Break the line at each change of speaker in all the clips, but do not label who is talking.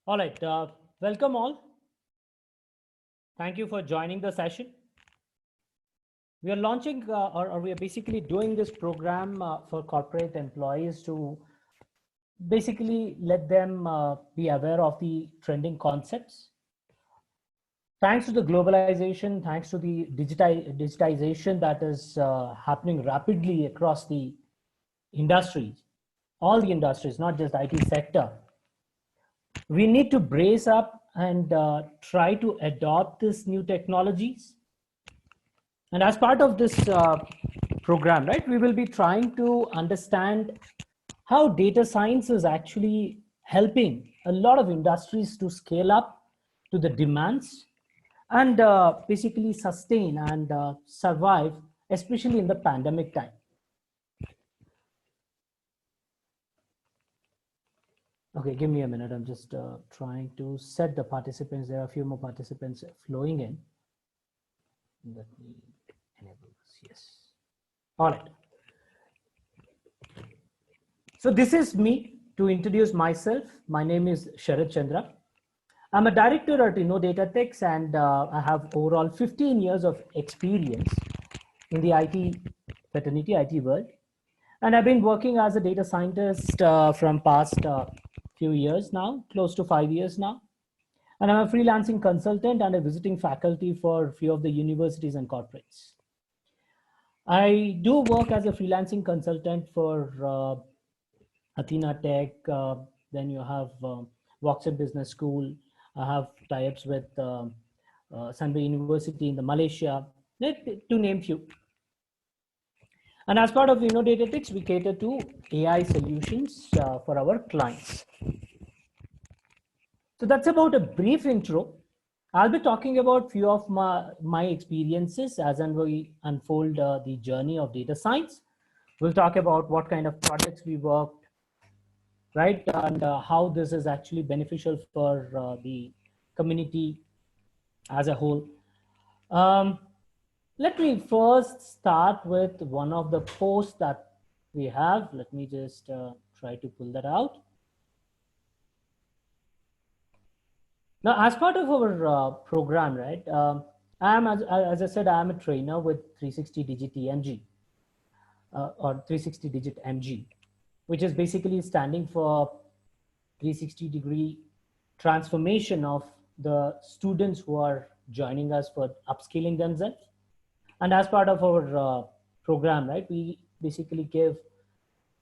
All right, welcome all. Thank you for joining the session. We are launching or we are basically doing this program for corporate employees to basically let them be aware of the trending concepts. Thanks to the globalization, thanks to the digitization that is happening rapidly across the industries, all the industries, not just IT sector, we need to brace up and try to adopt these new technologies. And as part of this program, right, we will be trying to understand how data science is actually helping a lot of industries to scale up to the demands and basically sustain and survive, especially in the pandemic time. Okay, give me a minute. I'm just trying to set the participants. There are a few more participants flowing in. Let me enable this. Yes. All right. So this is me. To introduce myself, my name is Sharad Chandra. I'm a director at InnoDataTix, and I have overall 15 years of experience in the IT fraternity, IT world. And I've been working as a data scientist from past few years now, close to 5 years now. And I'm a freelancing consultant and a visiting faculty for a few of the universities and corporates. I do work as a freelancing consultant for Athena Tech. Then you have Voxer Business School. I have tie-ups with Sunway University in the Malaysia, to name few. And as part of InnoDataTix, we cater to AI solutions for our clients. So that's about a brief intro. I'll be talking about few of my experiences as and we unfold the journey of data science. We'll talk about what kind of projects we worked, right? And how this is actually beneficial for the community as a whole. Let me first start with one of the posts that we have. Let me just try to pull that out. Now, as part of our program, right, as I said, I'm a trainer with 360 Digit EMG or 360 Digit MG, which is basically standing for 360-degree transformation of the students who are joining us for upskilling themselves. And as part of our program, right, we basically give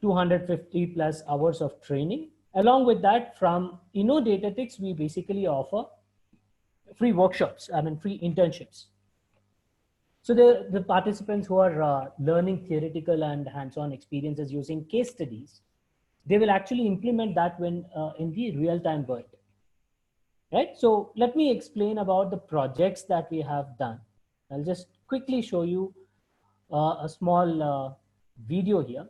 250 plus hours of training. Along with that, from InnoDataTix, we basically offer free workshops, free internships. So the participants who are learning theoretical and hands-on experiences using case studies, they will actually implement that when in the real-time world, right? So let me explain about the projects that we have done. I'll just quickly show you a small video here.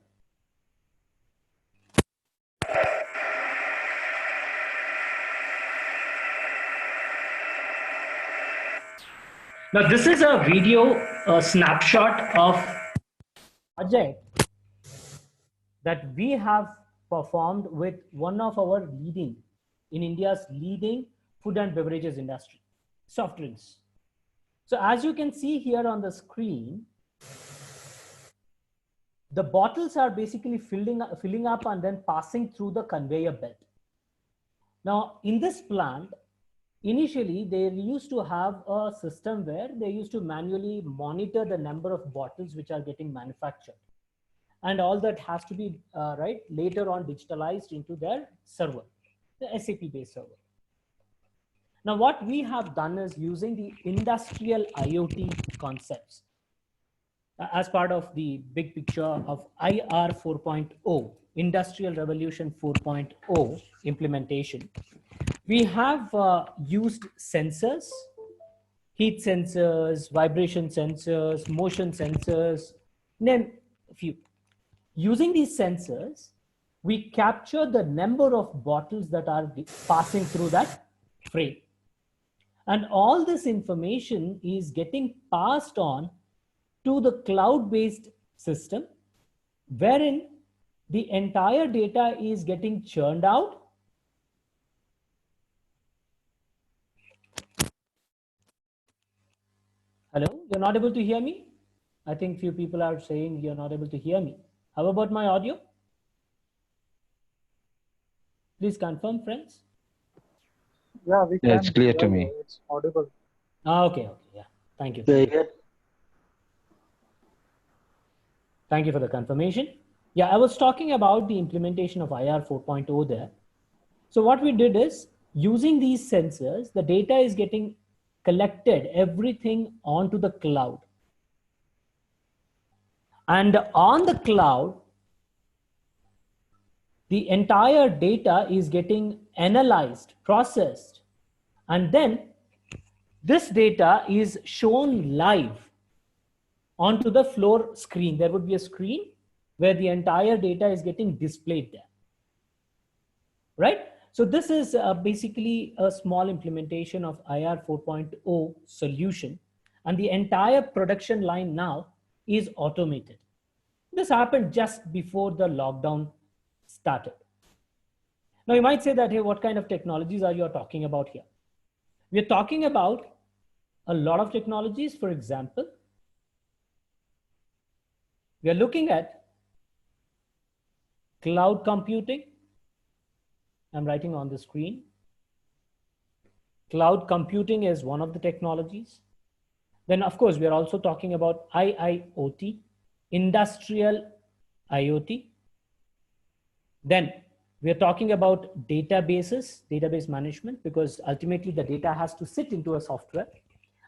Now, this is a video, a snapshot of project that we have performed with one of our leading, in India's leading food and beverages industry, soft drinks. So as you can see here on the screen, the bottles are basically filling up and then passing through the conveyor belt. Now, in this plant, initially, they used to have a system where they used to manually monitor the number of bottles which are getting manufactured. And all that has to be, right, later on digitalized into their server, the SAP-based server. Now, what we have done is using the industrial IoT concepts as part of the big picture of IR 4.0, Industrial Revolution 4.0 implementation. We have used sensors, heat sensors, vibration sensors, motion sensors, name a few. Using these sensors, we capture the number of bottles that are passing through that frame. And all this information is getting passed on to the cloud-based system, wherein the entire data is getting churned out Hello, you're not able to hear me? I think few people are saying you're not able to hear me. How about my audio? Please confirm, friends.
Yeah, we
Yeah, it's
can
clear
hear
to
you.
me.
It's audible.
Okay, yeah. Thank you.
Yeah, yeah.
Thank you for the confirmation. Yeah, I was talking about the implementation of IR 4.0 there. So what we did is, using these sensors, the data is getting collected, everything onto the cloud. And on the cloud, the entire data is getting analyzed, processed, and then this data is shown live onto the floor screen. There would be a screen where the entire data is getting displayed there, right? So this is basically a small implementation of IR 4.0 solution, and the entire production line now is automated. This happened just before the lockdown started. Now you might say that, hey, what kind of technologies are you talking about here? We're talking about a lot of technologies. For example, we are looking at cloud computing. I'm writing on the screen. Cloud computing is one of the technologies. Then, of course, we are also talking about IIoT, industrial IoT. Then we are talking about databases, database management, because ultimately the data has to sit into a software.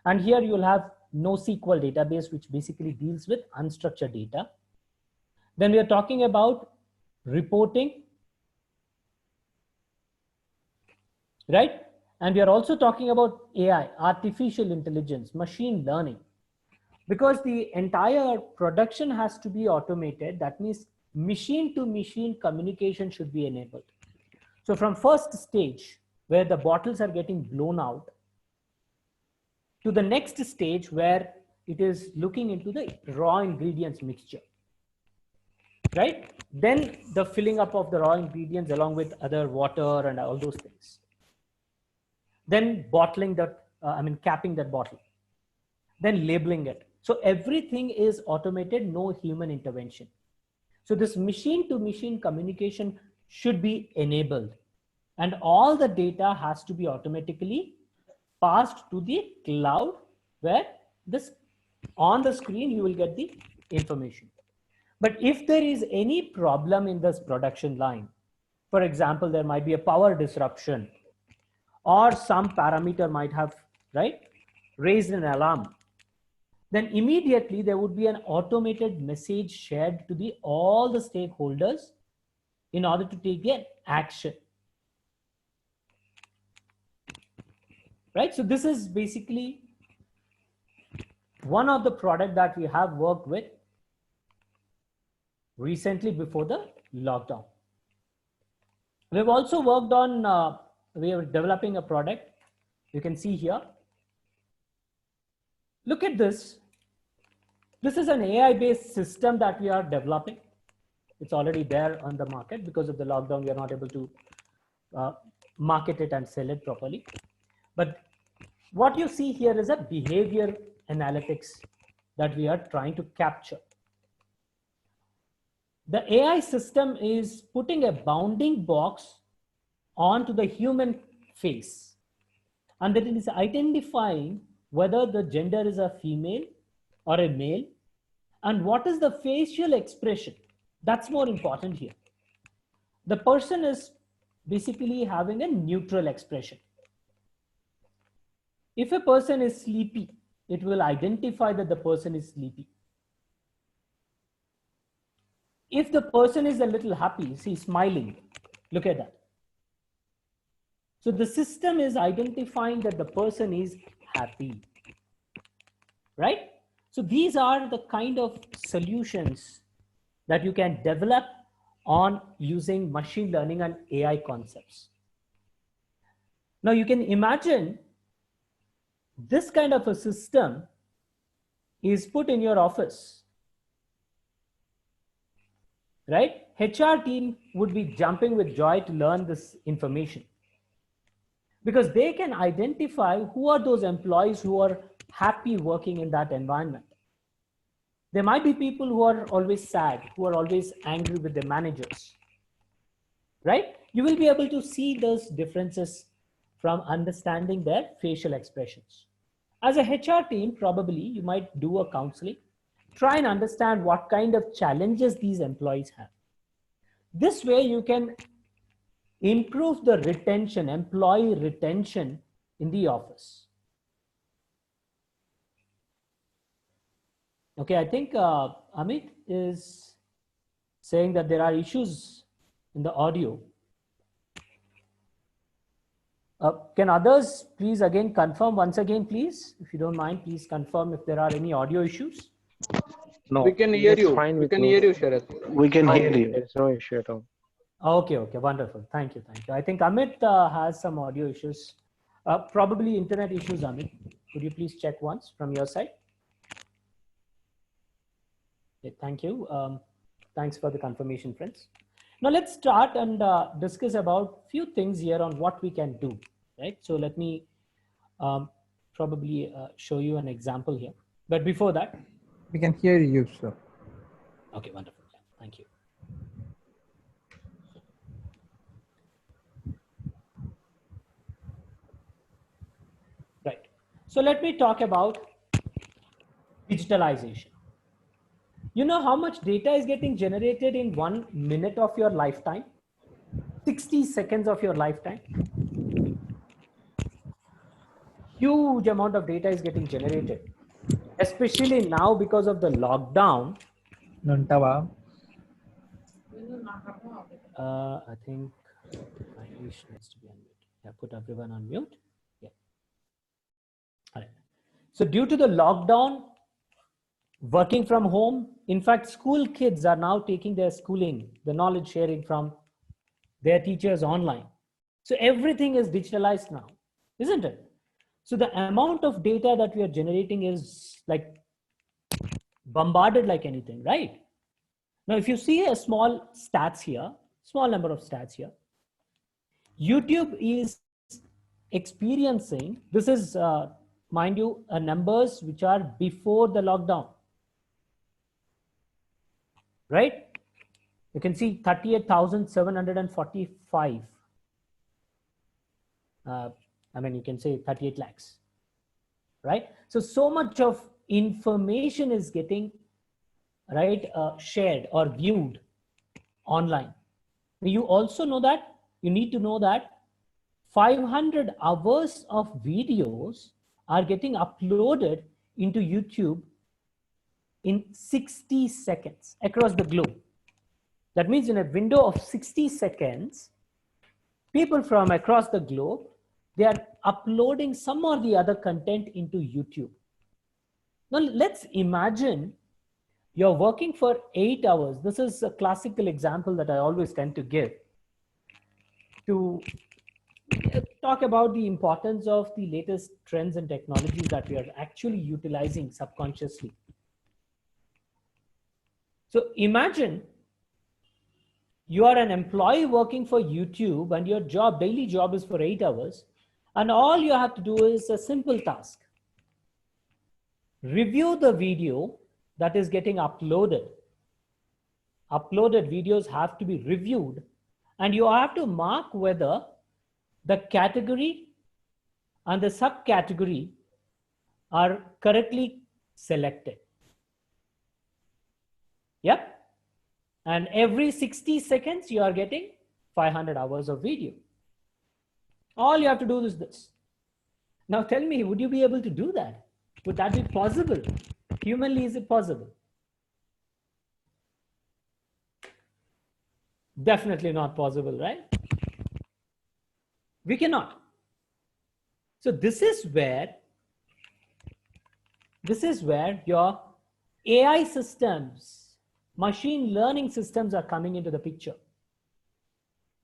And here you'll have NoSQL database, which basically deals with unstructured data. Then we are talking about reporting, right? And we are also talking about AI, artificial intelligence, machine learning. Because the entire production has to be automated, that means machine to machine communication should be enabled. So from first stage, where the bottles are getting blown out, to the next stage where it is looking into the raw ingredients mixture, right? Then the filling up of the raw ingredients along with other water and all those things. Then bottling that, capping that bottle. Then labeling it. So everything is automated, no human intervention. So this machine to machine communication should be enabled, and all the data has to be automatically passed to the cloud, where this on the screen you will get the information. But if there is any problem in this production line, for example, there might be a power disruption or some parameter might have, right, raised an alarm, then immediately there would be an automated message shared to the all the stakeholders in order to take an action, right? So this is basically one of the product that we have worked with recently before the lockdown. We've also worked on, we are developing a product. You can see here. Look at this. This is an AI-based system that we are developing. It's already there on the market. Because of the lockdown, we are not able to market it and sell it properly. But what you see here is a behavior analytics that we are trying to capture. The AI system is putting a bounding box onto the human face, and that it is identifying whether the gender is a female or a male, and what is the facial expression. That's more important here. The person is basically having a neutral expression. If a person is sleepy, it will identify that the person is sleepy. If the person is a little happy, see, smiling, look at that. So the system is identifying that the person is happy, right? So these are the kind of solutions that you can develop on using machine learning and AI concepts. Now you can imagine this kind of a system is put in your office, right? HR team would be jumping with joy to learn this information, because they can identify who are those employees who are happy working in that environment. There might be people who are always sad, who are always angry with their managers, right? You will be able to see those differences from understanding their facial expressions. As a HR team, probably you might do a counseling, try and understand what kind of challenges these employees have. This way you can improve the retention, employee retention in the office. Okay, I think Amit is saying that there are issues in the audio. Can others please again confirm once again, please? If you don't mind, please confirm if there are any audio issues.
No,
We can hear
it's
you.
fine
We
with
can
me.
hear you, Sharath.
We can
Fine.
hear you. There's no issue at all.
Okay, wonderful. Thank you. I think Amit has some audio issues, probably internet issues. Amit, could you please check once from your side? Okay, thank you. Thanks for the confirmation, friends. Now let's start and discuss about few things here on what we can do, right? So let me probably show you an example here. But before that,
We can hear you, sir.
okay, wonderful. Thank you. Right. So let me talk about digitalization. You know how much data is getting generated in 1 minute of your lifetime? 60 seconds of your lifetime. Huge amount of data is getting generated, especially now because of the lockdown. I think my English needs to be unmuted. Yeah, put everyone on mute. Yeah. All right. So due to the lockdown, working from home, in fact, school kids are now taking their schooling, the knowledge sharing from their teachers online. So everything is digitalized now, isn't it? So the amount of data that we are generating is like bombarded like anything, right? Now, if you see a small stats here, small number of stats here, YouTube is experiencing, this is, mind you, numbers which are before the lockdown, right? You can see 38,745. I mean, you can say 38 lakhs, right? So much of information is getting, right, shared or viewed online. You also know that, you need to know that 500 hours of videos are getting uploaded into YouTube in 60 seconds across the globe. That means in a window of 60 seconds, people from across the globe, they are uploading some or the other content into YouTube. Now let's imagine you're working for 8 hours. This is a classical example that I always tend to give to talk about the importance of the latest trends and technologies that we are actually utilizing subconsciously. So imagine you are an employee working for YouTube and your job, daily job is for 8 hours. And all you have to do is a simple task. Review the video that is getting uploaded. Uploaded videos have to be reviewed and you have to mark whether the category and the subcategory are correctly selected. Yep. And every 60 seconds, you are getting 500 hours of video. All you have to do is this. Now tell me, would you be able to do that? Would that be possible? Humanly, is it possible? Definitely not possible, right? We cannot. So this is where your AI systems, machine learning systems are coming into the picture.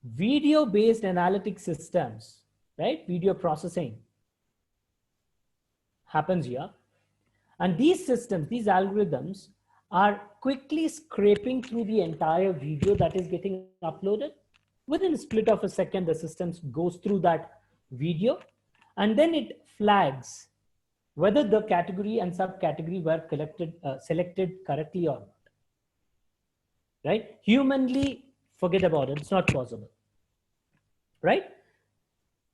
Video-based analytic systems, right? Video processing happens here. And these systems, these algorithms are quickly scraping through the entire video that is getting uploaded. Within a split of a second, the system goes through that video and then it flags whether the category and subcategory were selected correctly or not. Right? Humanly, forget about it. It's not possible. Right?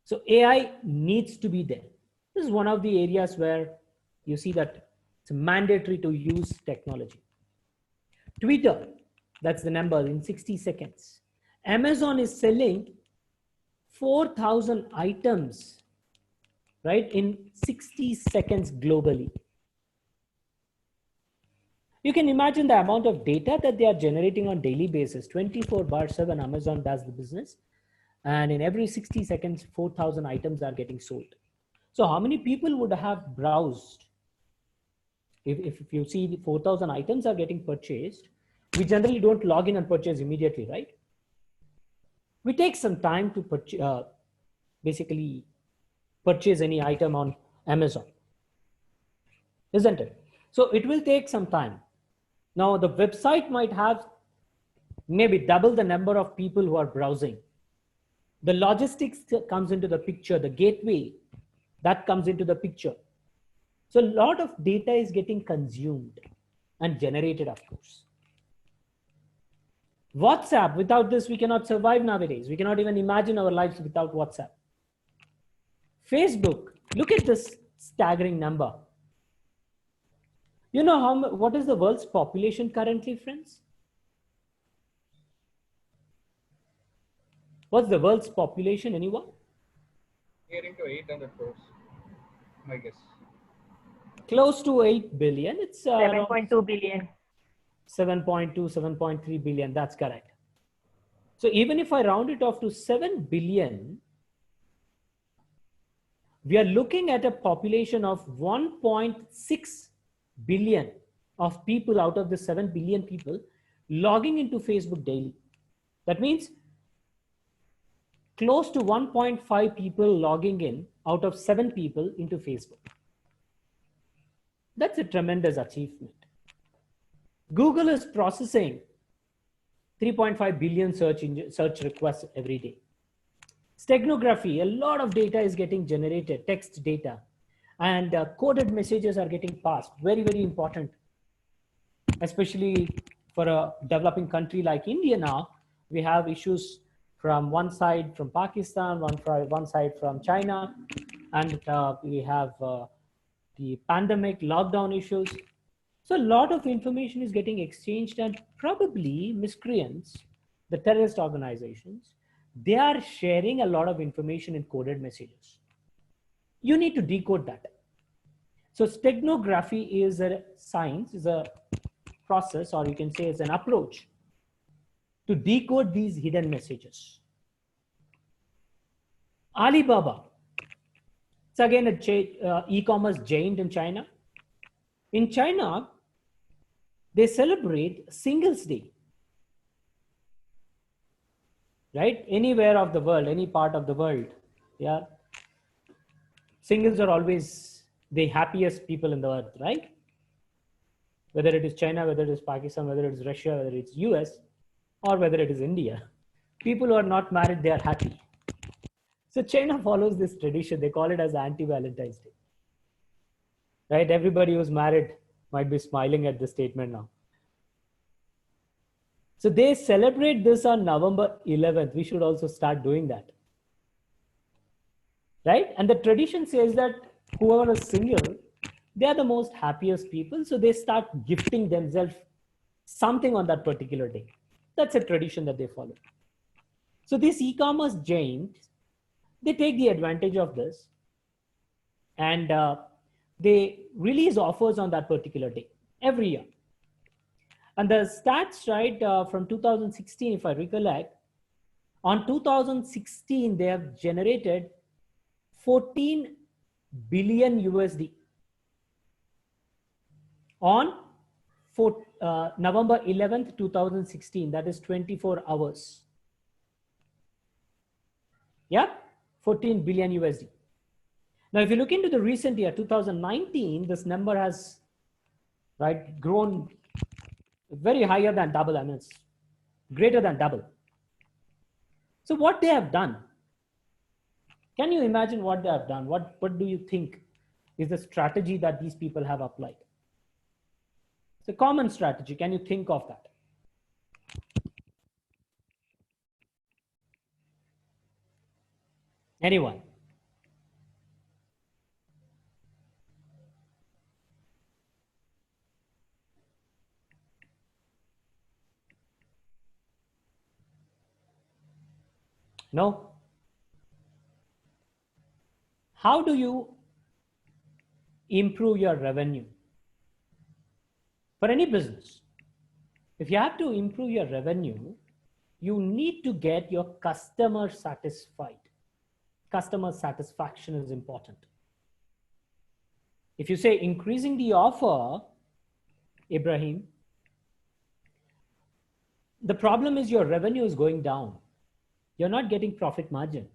So AI needs to be there. This is one of the areas where you see that it's mandatory to use technology. Twitter, that's the number in 60 seconds. Amazon is selling 4,000 items, right, in 60 seconds globally. You can imagine the amount of data that they are generating on daily basis. 24/7 Amazon does the business, and in every 60 seconds 4,000 items are getting sold. So how many people would have browsed? If you see the 4,000 items are getting purchased, we generally don't log in and purchase immediately, right? We take some time to basically purchase any item on Amazon, isn't it? So it will take some time. Now the website might have maybe double the number of people who are browsing. The logistics comes into the picture, the gateway that comes into the picture. So a lot of data is getting consumed and generated, of course. WhatsApp, without this, we cannot survive nowadays. We cannot even imagine our lives without WhatsApp. Facebook, look at this staggering number. You know what is the world's population currently, friends? What's the world's population, anyone?
Nearing to 800 crores, my guess.
Close to 8 billion. It's
7.2 billion.
7.2, 7.3 billion. That's correct. So even if I round it off to 7 billion, we are looking at a population of 1.6 billion of people out of the 7 billion people logging into Facebook daily. That means close to 1.5 people logging in out of 7 people into Facebook. That's a tremendous achievement. Google is processing 3.5 billion search requests every day. Steganography, a lot of data is getting generated, text data, and coded messages are getting passed. Very, very important, especially for a developing country like India now. We have issues from one side from Pakistan, one side from China, and we have the pandemic lockdown issues. So a lot of information is getting exchanged, and probably miscreants, the terrorist organizations, they are sharing a lot of information in coded messages. You need to decode that. So steganography is a science, is a process, or you can say it's an approach to decode these hidden messages. Alibaba, it's again a e-commerce giant in China. In China, they celebrate Singles Day. Right? Anywhere of the world, any part of the world, yeah. Singles are always the happiest people in the earth, right? Whether it is China, whether it is Pakistan, whether it is Russia, whether it's US, or whether it is India. People who are not married, they are happy. So China follows this tradition. They call it as anti-Valentine's Day. Right? Everybody who's married might be smiling at this statement now. So they celebrate this on November 11th. We should also start doing that. Right? And the tradition says that whoever is single, they are the most happiest people. So they start gifting themselves something on that particular day. That's a tradition that they follow. So these e-commerce giants, they take the advantage of this, and they release offers on that particular day every year. And the stats, right, from 2016, if I recollect, on 2016, they have generated 14 billion USD on November 11th, 2016. That is 24 hours. Yeah, 14 billion USD. Now, if you look into the recent year, 2019, this number has, right, grown very higher than double. I mean, it's greater than double. So what they have done, can you imagine what they have done? What do you think is the strategy that these people have applied. It's a common strategy. Can you think of that? Anyone? No? How do you improve your revenue? For any business, if you have to improve your revenue, you need to get your customer satisfied. Customer satisfaction is important. If you say increasing the offer, Ibrahim, the problem is your revenue is going down. You're not getting profit margin.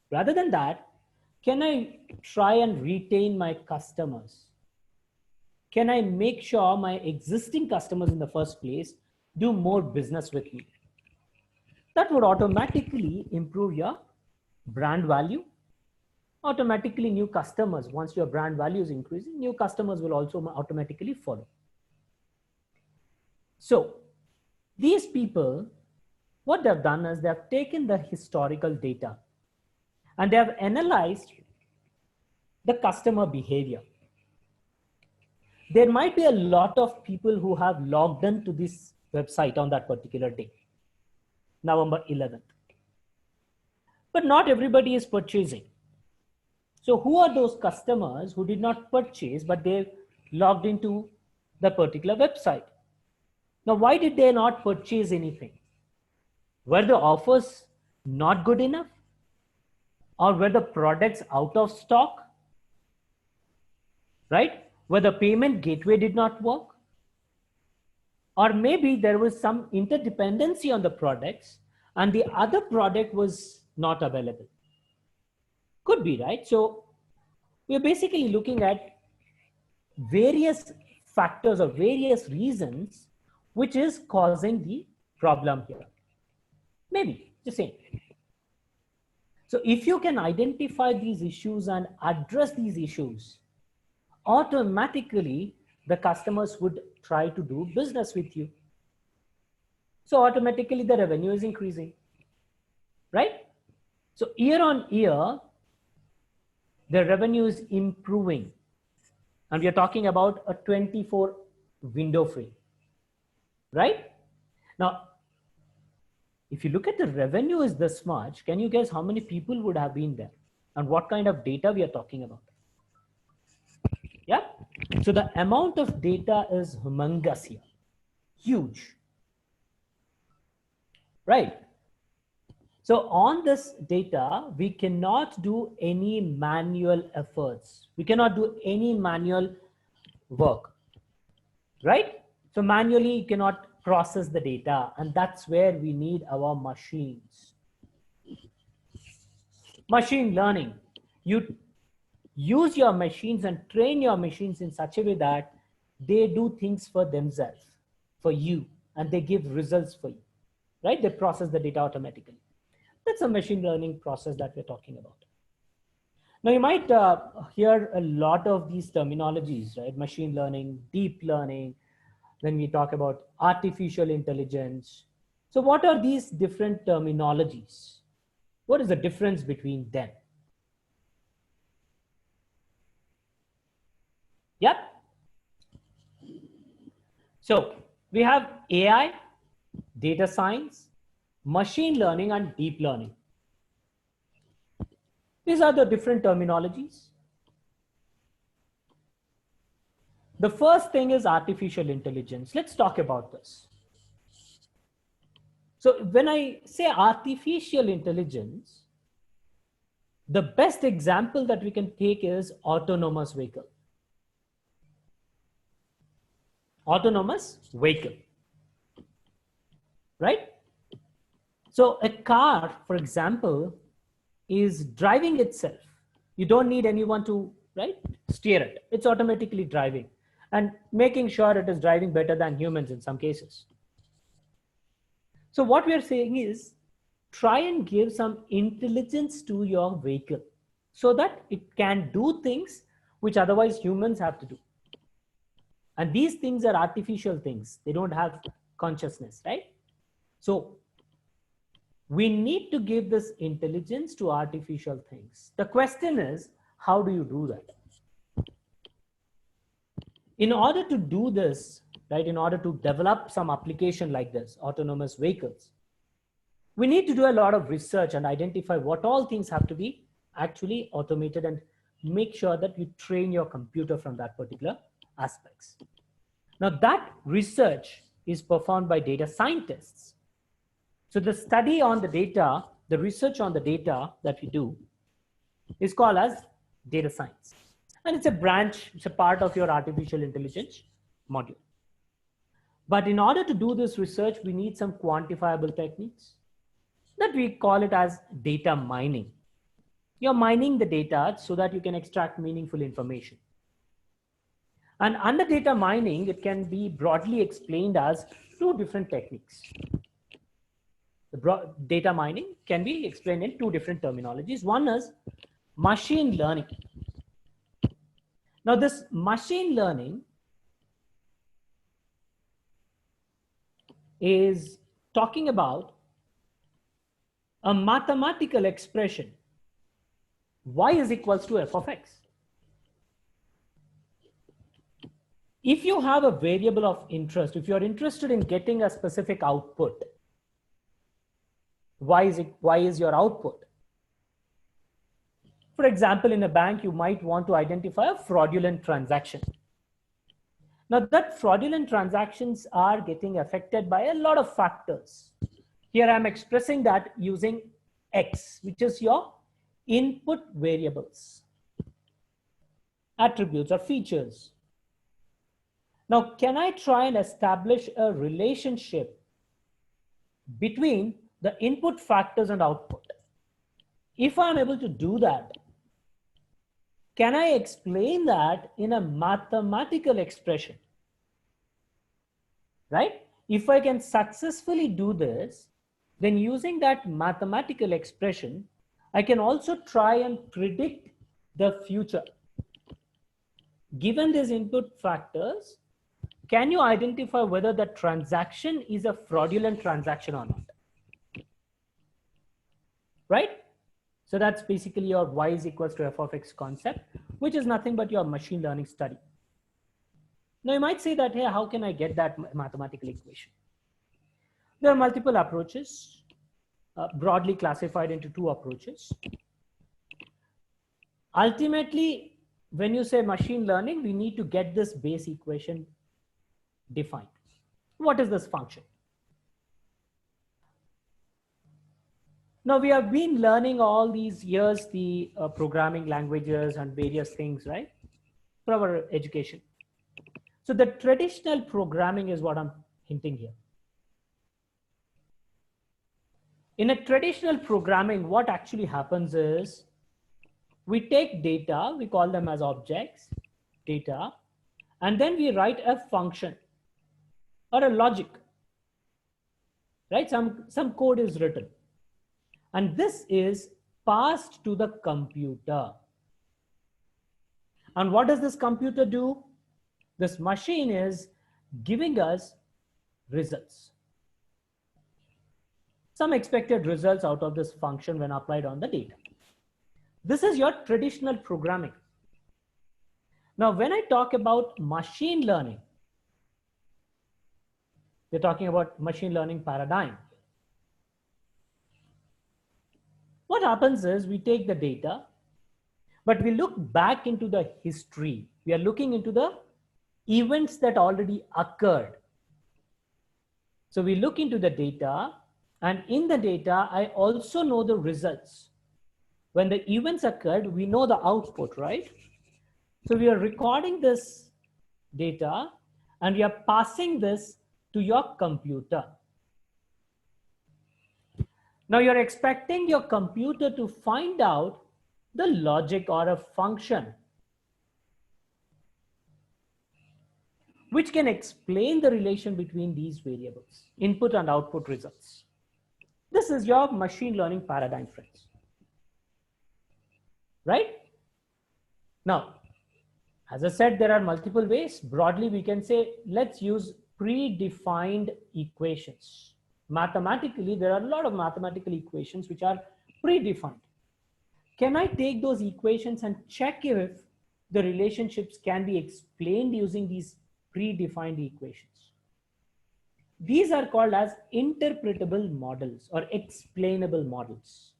Rather than that, can I try and retain my customers? Can I make sure my existing customers in the first place do more business with me? That would automatically improve your brand value. Automatically new customers, once your brand value is increasing, new customers will also automatically follow. So these people, what they've done is they have taken the historical data and they have analyzed the customer behavior. There might be a lot of people who have logged into this website on that particular day, November 11th. But not everybody is purchasing. So who are those customers who did not purchase, but they logged into the particular website? Now, why did they not purchase anything? Were the offers not good enough? Or were the products out of stock? Right? Where the payment gateway did not work? Or maybe there was some interdependency on the products and the other product was not available. Could be, right? So we're basically looking at various factors or various reasons which is causing the problem here. Maybe, just saying. So if you can identify these issues and address these issues, automatically the customers would try to do business with you. So automatically the revenue is increasing, right? So year on year, the revenue is improving. And we are talking about a 24 window frame, right? Now, if you look at the revenue is this much, can you guess how many people would have been there? And what kind of data we are talking about? Yeah. So the amount of data is humongous here, huge, right? So on this data, we cannot do any manual efforts. We cannot do any manual work, right? So manually you cannot process the data, and that's where we need our machines. Machine learning. You use your machines and train your machines in such a way that they do things for themselves, for you, and they give results for you, right? They process the data automatically. That's a machine learning process that we're talking about. Now you might hear a lot of these terminologies, right? Machine learning, deep learning, when we talk about artificial intelligence. So what are these different terminologies? What is the difference between them? Yep. So we have AI, data science, machine learning, and deep learning. These are the different terminologies. The first thing is artificial intelligence. Let's talk about this. So when I say artificial intelligence, the best example that we can take is autonomous vehicle. Autonomous vehicle, right? So a car, for example, is driving itself. You don't need anyone to, right, steer it. It's automatically driving and making sure it is driving better than humans in some cases. So what we are saying is try and give some intelligence to your vehicle so that it can do things which otherwise humans have to do. And these things are artificial things. They don't have consciousness, right? So we need to give this intelligence to artificial things. The question is, how do you do that? In order to do this, right, in order to develop some application like this, autonomous vehicles, we need to do a lot of research and identify what all things have to be actually automated and make sure that you train your computer from that particular aspects. Now that research is performed by data scientists. So the study on the data, the research on the data that we do is called as data science. And it's a branch, it's a part of your artificial intelligence module. But in order to do this research, we need some quantifiable techniques that we call it as data mining. You're mining the data so that you can extract meaningful information. And under data mining, it can be broadly explained as two different techniques. The data mining can be explained in two different terminologies. One is machine learning. Now this machine learning is talking about a mathematical expression, y is equals to f of x. If you have a variable of interest, if you're interested in getting a specific output, y is your output. For example, in a bank, you might want to identify a fraudulent transaction. Now that fraudulent transactions are getting affected by a lot of factors. Here I'm expressing that using x, which is your input variables, attributes or features. Now, can I try and establish a relationship between the input factors and output? If I'm able to do that, can I explain that in a mathematical expression? Right? If I can successfully do this, then using that mathematical expression, I can also try and predict the future. Given these input factors, can you identify whether the transaction is a fraudulent transaction or not? Right? So that's basically your y is equals to f of x concept, which is nothing but your machine learning study. Now you might say that, hey, how can I get that mathematical equation? There are multiple approaches, broadly classified into two approaches. Ultimately, when you say machine learning, we need to get this base equation defined. What is this function? Now we have been learning all these years the programming languages and various things, right, for our education. So the traditional programming is what I'm hinting here. In a traditional programming, what actually happens is we take data, we call them as objects, data, and then we write a function or a logic, right? Some code is written. And this is passed to the computer. And what does this computer do? This machine is giving us results. Some expected results out of this function when applied on the data. This is your traditional programming. Now, when I talk about machine learning, we're talking about machine learning paradigm. What happens is we take the data, but we look back into the history. We are looking into the events that already occurred. So we look into the data, and in the data, I also know the results. When the events occurred, we know the output, right? So we are recording this data and we are passing this to your computer. Now you're expecting your computer to find out the logic or a function which can explain the relation between these variables, input and output results. This is your machine learning paradigm, friends. right? Now, as I said, there are multiple ways. Broadly, we can say, let's use predefined equations. Mathematically, there are a lot of mathematical equations which are predefined. Can I take those equations and check if the relationships can be explained using these predefined equations? These are called as interpretable models or explainable models.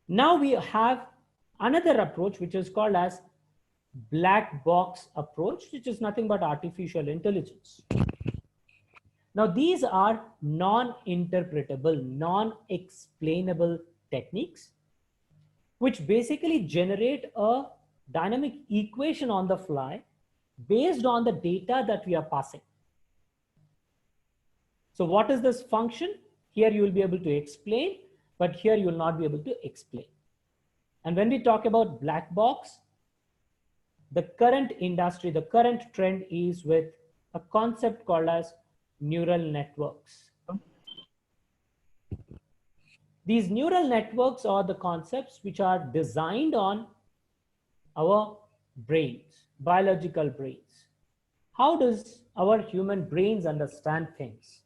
Now we have another approach which is called as black box approach, which is nothing but artificial intelligence. Now these are non-interpretable, non-explainable techniques which basically generate a dynamic equation on the fly based on the data that we are passing. So what is this function? Here you will be able to explain, but here you will not be able to explain. And when we talk about black box, the current industry, the current trend is with a concept called as neural networks. These neural networks are the concepts which are designed on our brains, biological brains. How does our human brains understand things?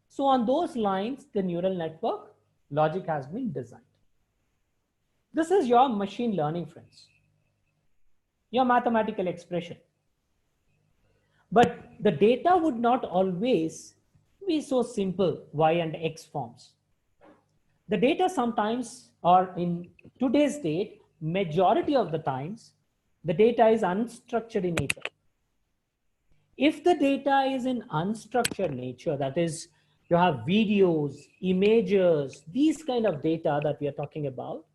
So on those lines, the neural network logic has been designed. This is your machine learning, friends, your mathematical expression. But the data would not always be so simple, Y and X forms. The data sometimes, or in today's date, majority of the times, the data is unstructured in nature. If the data is in unstructured nature, that is, you have videos, images, these kind of data that we are talking about,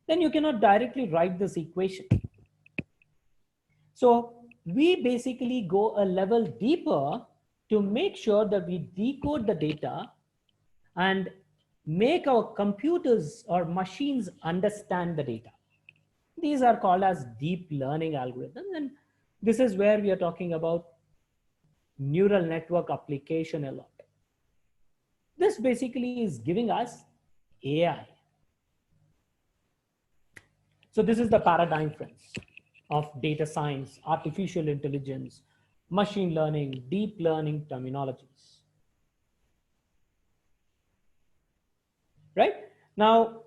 then you cannot directly write this equation. So we basically go a level deeper to make sure that we decode the data and make our computers or machines understand the data. These are called as deep learning algorithms. And this is where we are talking about neural network application a lot. This basically is giving us AI. So this is the paradigm, friends, of data science, artificial intelligence, machine learning, deep learning terminologies. Right? Now,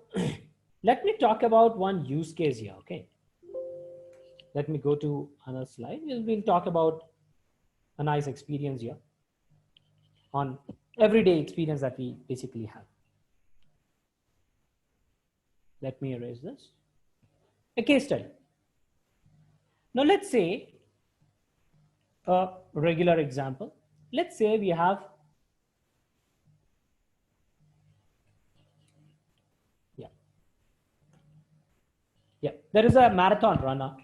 let me talk about one use case here, okay? Let me go to another slide. We'll talk about a nice experience here on everyday experience that we basically have. Let me erase this. A case study. Now let's say a regular example. Let's say we have there is a marathon runner.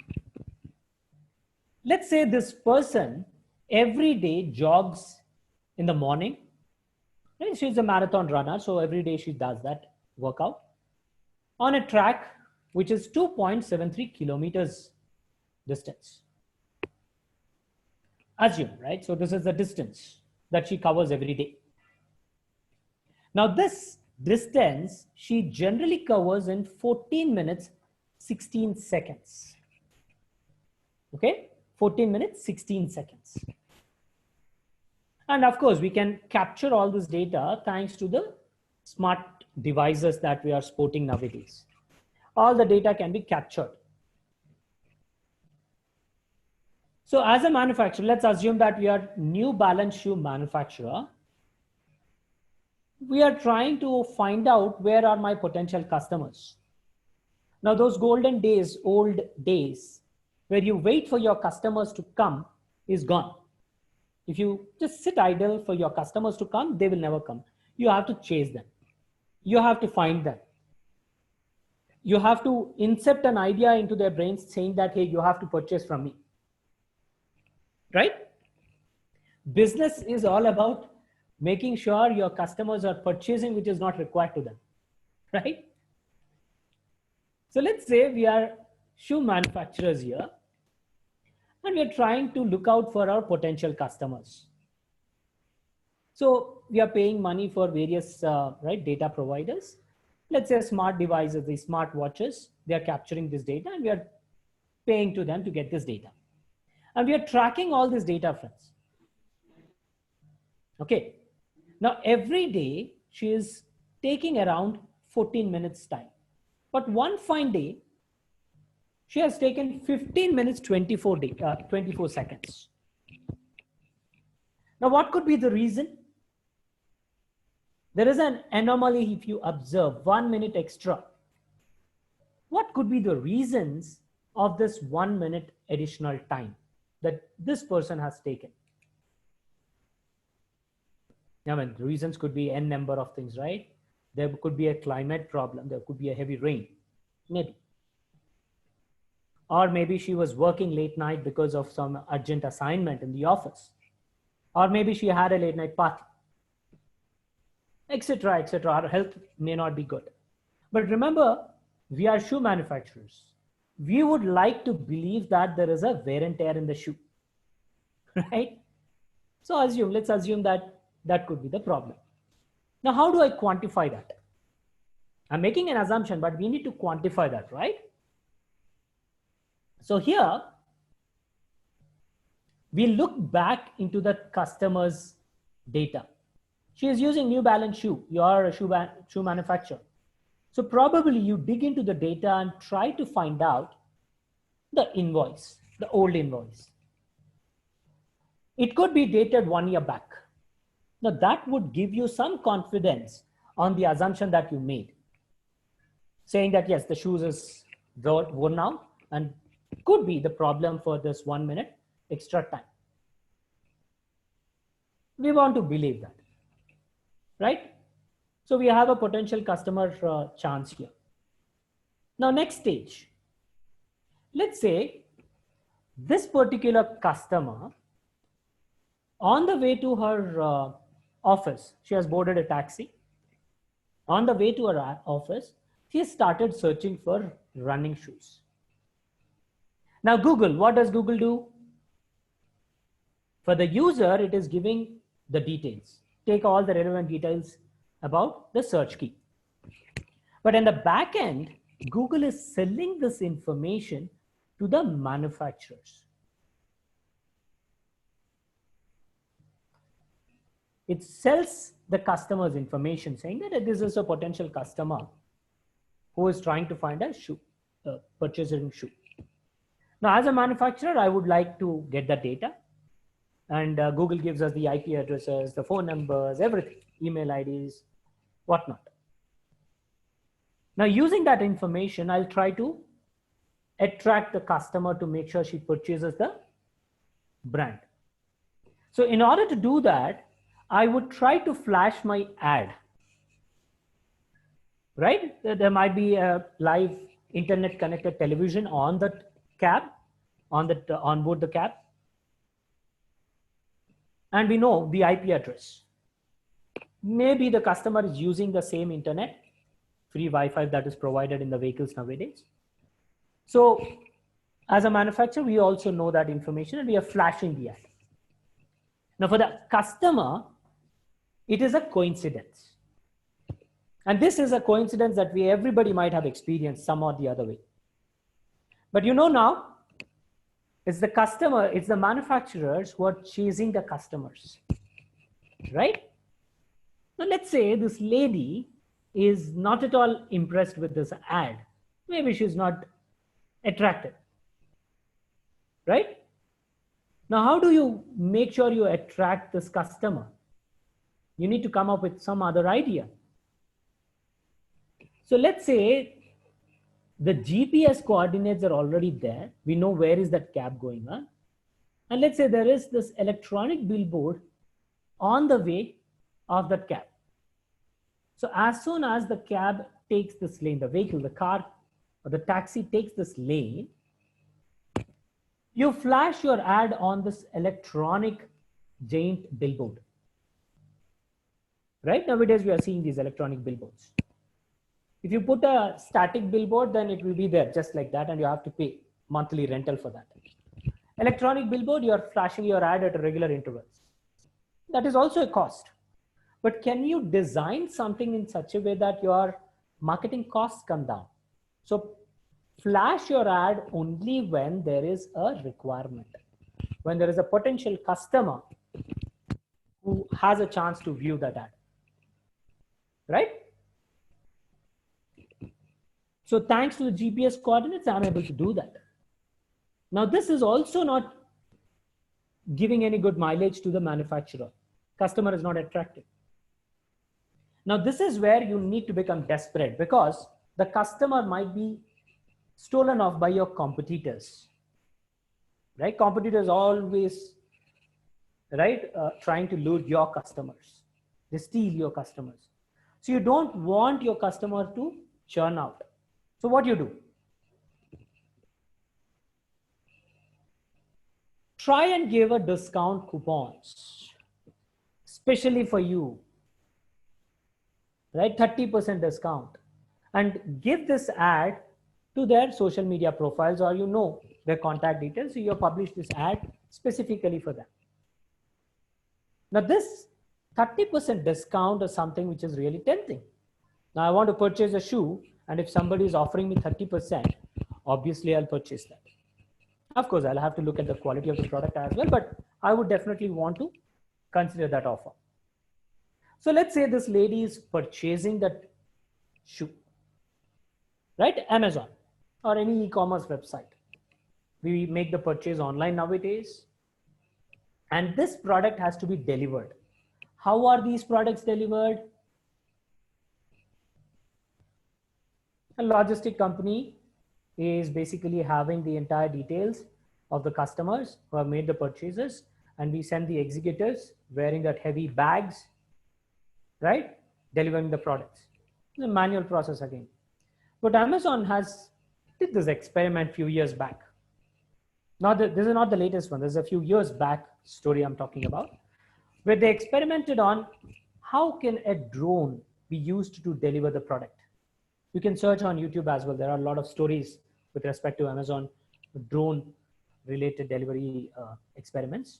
Let's say this person every day jogs in the morning. Right? She's a marathon runner, so every day she does that workout on a track which is 2.73 kilometers distance. Assume, right? So this is the distance that she covers every day. Now this distance she generally covers in 14 minutes, 16 seconds. Okay, 14 minutes, 16 seconds. And of course, we can capture all this data thanks to the smart devices that we are sporting nowadays. All the data can be captured. So as a manufacturer, let's assume that we are New Balance shoe manufacturer. We are trying to find out where are my potential customers. Now those golden days, old days, where you wait for your customers to come is gone. If you just sit idle for your customers to come, they will never come. You have to chase them. You have to find them. You have to incept an idea into their brains saying that, hey, you have to purchase from me. Right? Business is all about making sure your customers are purchasing which is not required to them. Right? So let's say we are shoe manufacturers here and we are trying to look out for our potential customers. So we are paying money for various data providers. Let's say smart devices, the smart watches, they are capturing this data and we are paying to them to get this data. And we are tracking all this data, friends. Okay. Now, every day she is taking around 14 minutes time. But one fine day, she has taken 15 minutes, 24 seconds. Now, what could be the reason? There is an anomaly if you observe 1 minute extra. What could be the reasons of this 1 minute additional time that this person has taken? I mean, the reasons could be n number of things, right? There could be a climate problem. There could be a heavy rain, maybe. Or maybe she was working late night because of some urgent assignment in the office. Or maybe she had a late night party, etc., etc. Her health may not be good. But remember, we are shoe manufacturers. We would like to believe that there is a wear and tear in the shoe, right? So let's assume that that could be the problem. Now, how do I quantify that? I'm making an assumption, but we need to quantify that, right? So here, we look back into the customer's data. She is using New Balance shoe. You are a shoe manufacturer. So probably you dig into the data and try to find out the invoice, the old invoice. It could be dated 1 year back. Now that would give you some confidence on the assumption that you made, saying that yes, the shoes is worn out and could be the problem for this 1 minute extra time. We want to believe that, right? So we have a potential customer chance here. Now, next stage. Let's say this particular customer, on the way to her office, she has boarded a taxi. On the way to her office, she has started searching for running shoes. Now, Google, what does Google do? For the user, it is giving the details. Take all the relevant details about the search key. But in the back end, Google is selling this information to the manufacturers. It sells the customer's information, saying that this is a potential customer who is trying to find a shoe, purchasing shoe. Now, as a manufacturer, I would like to get the data. And Google gives us the IP addresses, the phone numbers, everything, email IDs, whatnot. Now, using that information, I'll try to attract the customer to make sure she purchases the brand. So in order to do that, I would try to flash my ad, right? There might be a live internet connected television on the cab, on board the cab. And we know the IP address. Maybe the customer is using the same internet, free Wi-Fi that is provided in the vehicles nowadays. So as a manufacturer, we also know that information and we are flashing the ad. Now for the customer, it is a coincidence. And this is a coincidence that everybody might have experienced some or the other way. But you know now, it's the customer, it's the manufacturers who are chasing the customers, right? Now let's say this lady is not at all impressed with this ad. Maybe she's not attracted, right? Now, how do you make sure you attract this customer? You need to come up with some other idea. So let's say the GPS coordinates are already there. We know where is that cab going on. And let's say there is this electronic billboard on the way of that cab. So as soon as the cab takes this lane, the vehicle, the car, or the taxi takes this lane, you flash your ad on this electronic giant billboard. Right? Nowadays, we are seeing these electronic billboards. If you put a static billboard, then it will be there just like that, and you have to pay monthly rental for that. Electronic billboard, you are flashing your ad at regular intervals. That is also a cost. But can you design something in such a way that your marketing costs come down. So flash your ad only when there is a requirement, when there is a potential customer who has a chance to view that ad, right? So thanks to the GPS coordinates, I'm able to do that. Now, this is also not giving any good mileage to the manufacturer. Customer is not attracted. Now, this is where you need to become desperate, because the customer might be stolen off by your competitors, right? Competitors always, right, trying to lure your customers. They steal your customers. So you don't want your customer to churn out. So what you do? Try and give a discount coupons, especially for you, right? 30% discount, and give this ad to their social media profiles, or their contact details. So you publish this ad specifically for them. Now this 30% discount is something which is really tempting. Now I want to purchase a shoe, and if somebody is offering me 30%, obviously I'll purchase that. Of course, I'll have to look at the quality of the product as well, but I would definitely want to consider that offer. So let's say this lady is purchasing that shoe, right? Amazon or any e-commerce website. We make the purchase online nowadays, and this product has to be delivered. How are these products delivered? A logistic company is basically having the entire details of the customers who have made the purchases, and we send the executives wearing that heavy bags, right, delivering the products. It's a manual process again. But Amazon did this experiment few years back. This is not the latest one. This is a few years back story I'm talking about, where they experimented on how can a drone be used to deliver the product. You can search on YouTube as well. There are a lot of stories with respect to Amazon drone related delivery experiments.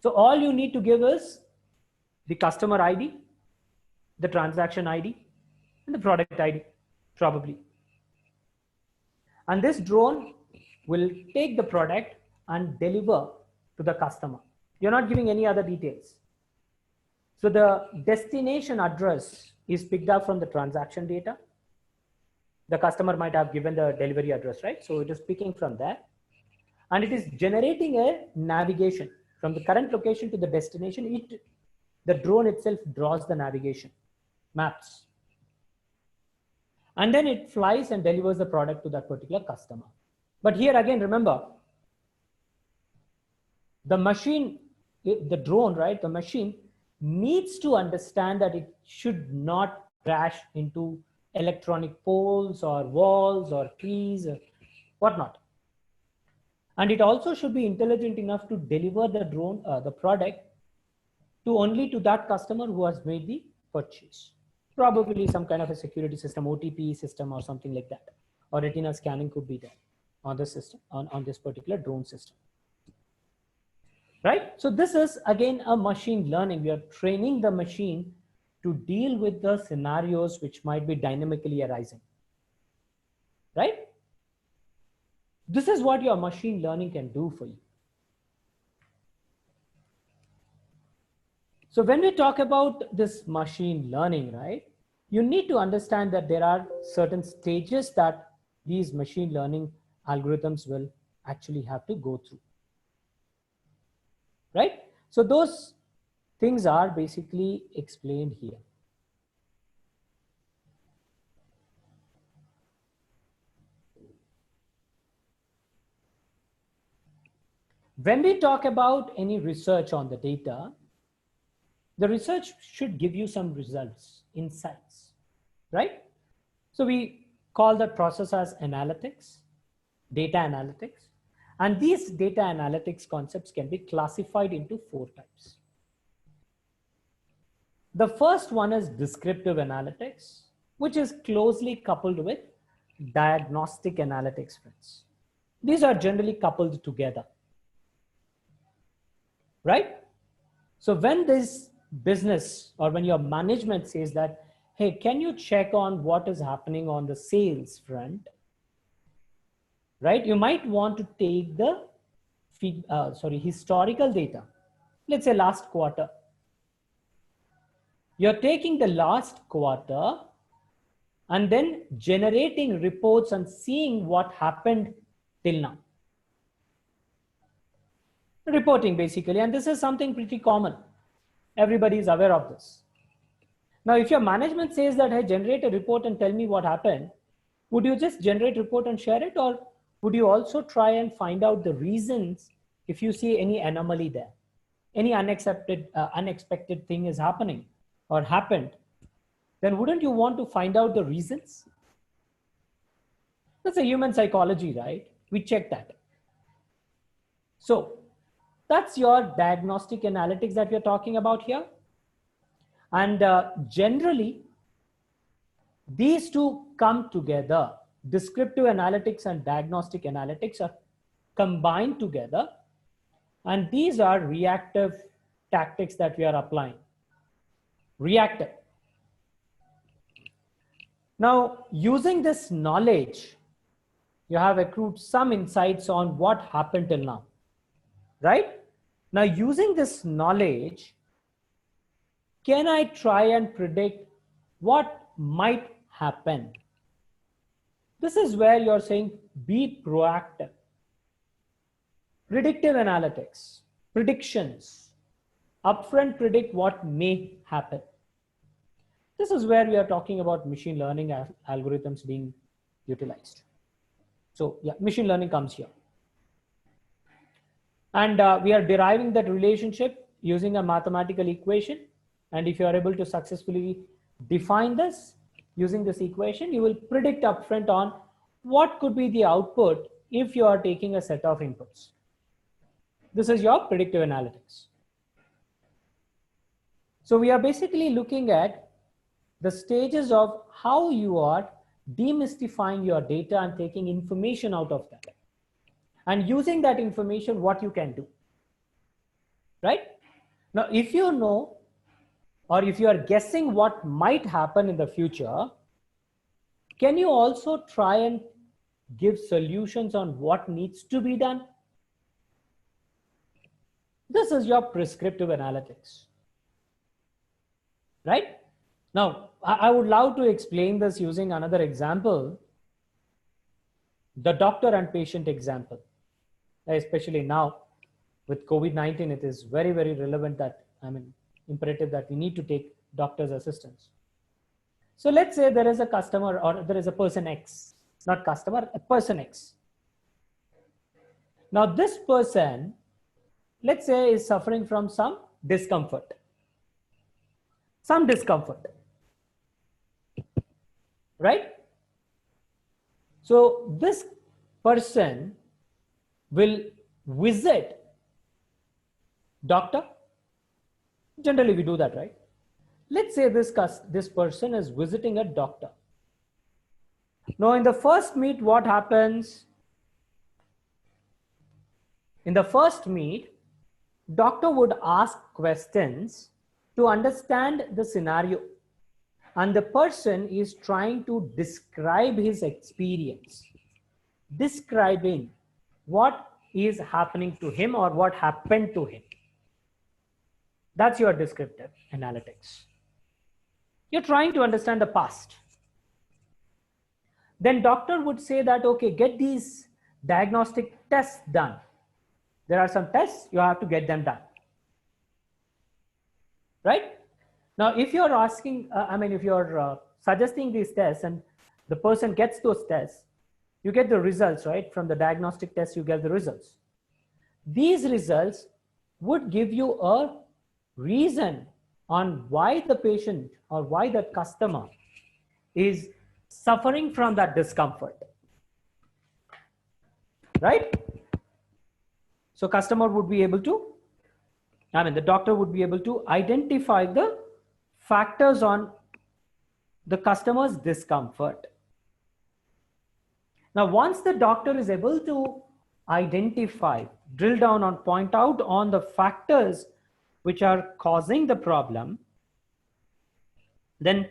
So all you need to give is the customer ID, the transaction ID, and the product ID, probably. And this drone will take the product and deliver to the customer. You're not giving any other details. So the destination address is picked up from the transaction data. The customer might have given the delivery address, right? So it is picking from there. And it is generating a navigation from the current location to the destination. The drone itself draws the navigation maps. And then it flies and delivers the product to that particular customer. But here again, remember, the machine, the drone, right? The machine needs to understand that it should not crash into electronic poles or walls or trees or whatnot. And it also should be intelligent enough to deliver the drone, the product only to that customer who has made the purchase. Probably some kind of a security system, OTP system or something like that. Or retina scanning could be there on the system, on this particular drone system. Right? So this is again a machine learning. We are training the machine to deal with the scenarios which might be dynamically arising. Right? This is what your machine learning can do for you. So when we talk about this machine learning, right, you need to understand that there are certain stages that these machine learning algorithms will actually have to go through. Right? So those things are basically explained here. When we talk about any research on the data, the research should give you some results, insights, right? So we call that process as analytics, data analytics. And these data analytics concepts can be classified into 4 types. The first one is descriptive analytics, which is closely coupled with diagnostic analytics. Friends. These are generally coupled together, right? So when this business or when your management says that, hey, can you check on what is happening on the sales front? Right? You might want to take the historical data. Let's say last quarter. You're taking the last quarter and then generating reports and seeing what happened till now. Reporting basically, and this is something pretty common. Everybody is aware of this. Now, if your management says that, hey, generate a report and tell me what happened, would you just generate report and share it, or would you also try and find out the reasons if you see any anomaly there, any unexpected thing is happening or happened, then wouldn't you want to find out the reasons? That's a human psychology, right? We check that. So that's your diagnostic analytics that we're talking about here. And generally, these two come together. Descriptive analytics and diagnostic analytics are combined together. And these are reactive tactics that we are applying. Reactive. Now, using this knowledge, you have accrued some insights on what happened till now, right? Now, using this knowledge, can I try and predict what might happen? This is where you're saying be proactive. Predictive analytics, predictions, upfront predict what may happen. This is where we are talking about machine learning algorithms being utilized. So yeah, machine learning comes here. And we are deriving that relationship using a mathematical equation. And if you are able to successfully define this using this equation, you will predict upfront on what could be the output if you are taking a set of inputs. This is your predictive analytics. So we are basically looking at the stages of how you are demystifying your data and taking information out of that. And using that information, what you can do, right? Now, if you know, or if you are guessing what might happen in the future, can you also try and give solutions on what needs to be done? This is your prescriptive analytics, right? Now, I would love to explain this using another example, the doctor and patient example. Especially now with COVID-19, it is very, very relevant that, imperative that we need to take doctor's assistance. So let's say there is a customer or there is a person X, not customer, a person X. Now this person, let's say, is suffering from some discomfort. Right? So this person will visit doctor. Generally we do that, right? Let's say this person is visiting a doctor. Now in the first meet, what happens? In the first meet, doctor would ask questions to understand the scenario, and the person is trying to describe his experience, describing what is happening to him or what happened to him. That's your descriptive analytics. You're trying to understand the past. Then doctor would say that, okay, get these diagnostic tests done. There are some tests, you have to get them done. Right? Now, if you're asking, if you're suggesting these tests and the person gets those tests, you get the results, right? From the diagnostic test, you get the results. These results would give you a reason on why the patient or why the customer is suffering from that discomfort, right? So customer would be able to, the doctor would be able to identify the factors on the customer's discomfort. Now, once the doctor is able to identify, drill down on, point out on the factors which are causing the problem, then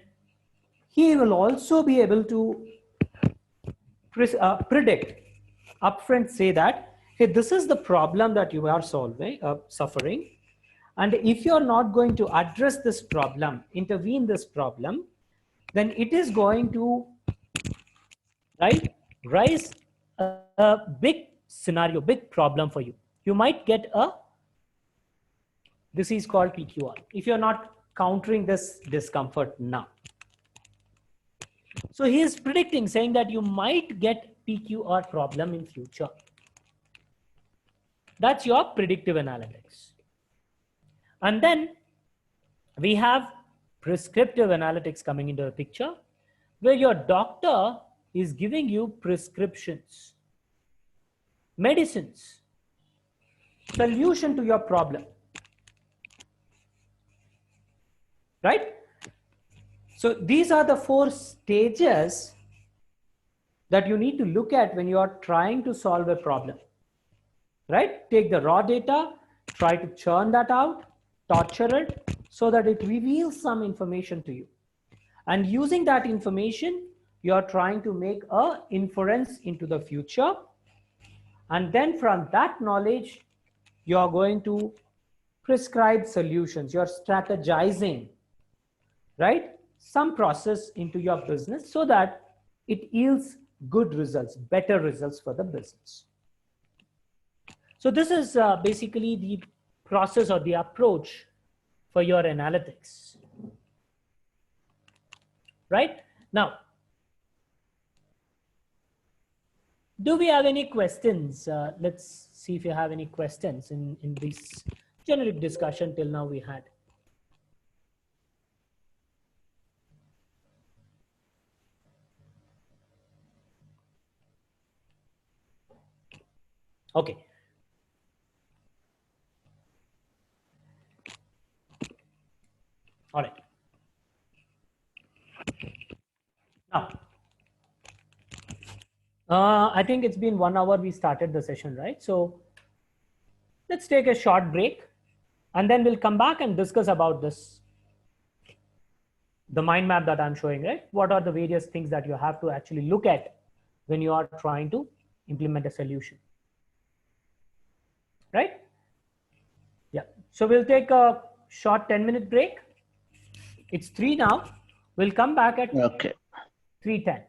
he will also be able to predict upfront, say that, hey, this is the problem that you are suffering. And if you're not going to address this problem, intervene this problem, then it is going to, right, rise a big scenario, big problem for you. You might get a disease called PQR if you're not countering this discomfort now. So he is predicting, saying that you might get PQR problem in future. That's your predictive analytics. And then we have prescriptive analytics coming into the picture, where your doctor is giving you prescriptions, medicines, solution to your problem. Right? So these are the 4 stages that you need to look at when you are trying to solve a problem. Right? Take the raw data, try to churn that out, torture it so that it reveals some information to you. And using that information, you are trying to make an inference into the future. And then from that knowledge, you are going to prescribe solutions. You're strategizing, right, some process into your business so that it yields good results, better results for the business. So this is basically the process or the approach for your analytics. Right? Now, do we have any questions? Let's see if you have any questions in this generic discussion till now we had. Okay. All right. Now, I think it's been 1 hour we started the session, right? So let's take a short break and then we'll come back and discuss about this, the mind map that I'm showing, right? What are the various things that you have to actually look at when you are trying to implement a solution, right? Yeah. So we'll take a short 10-minute break. It's 3 now. We'll come back at 3:10.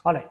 All right.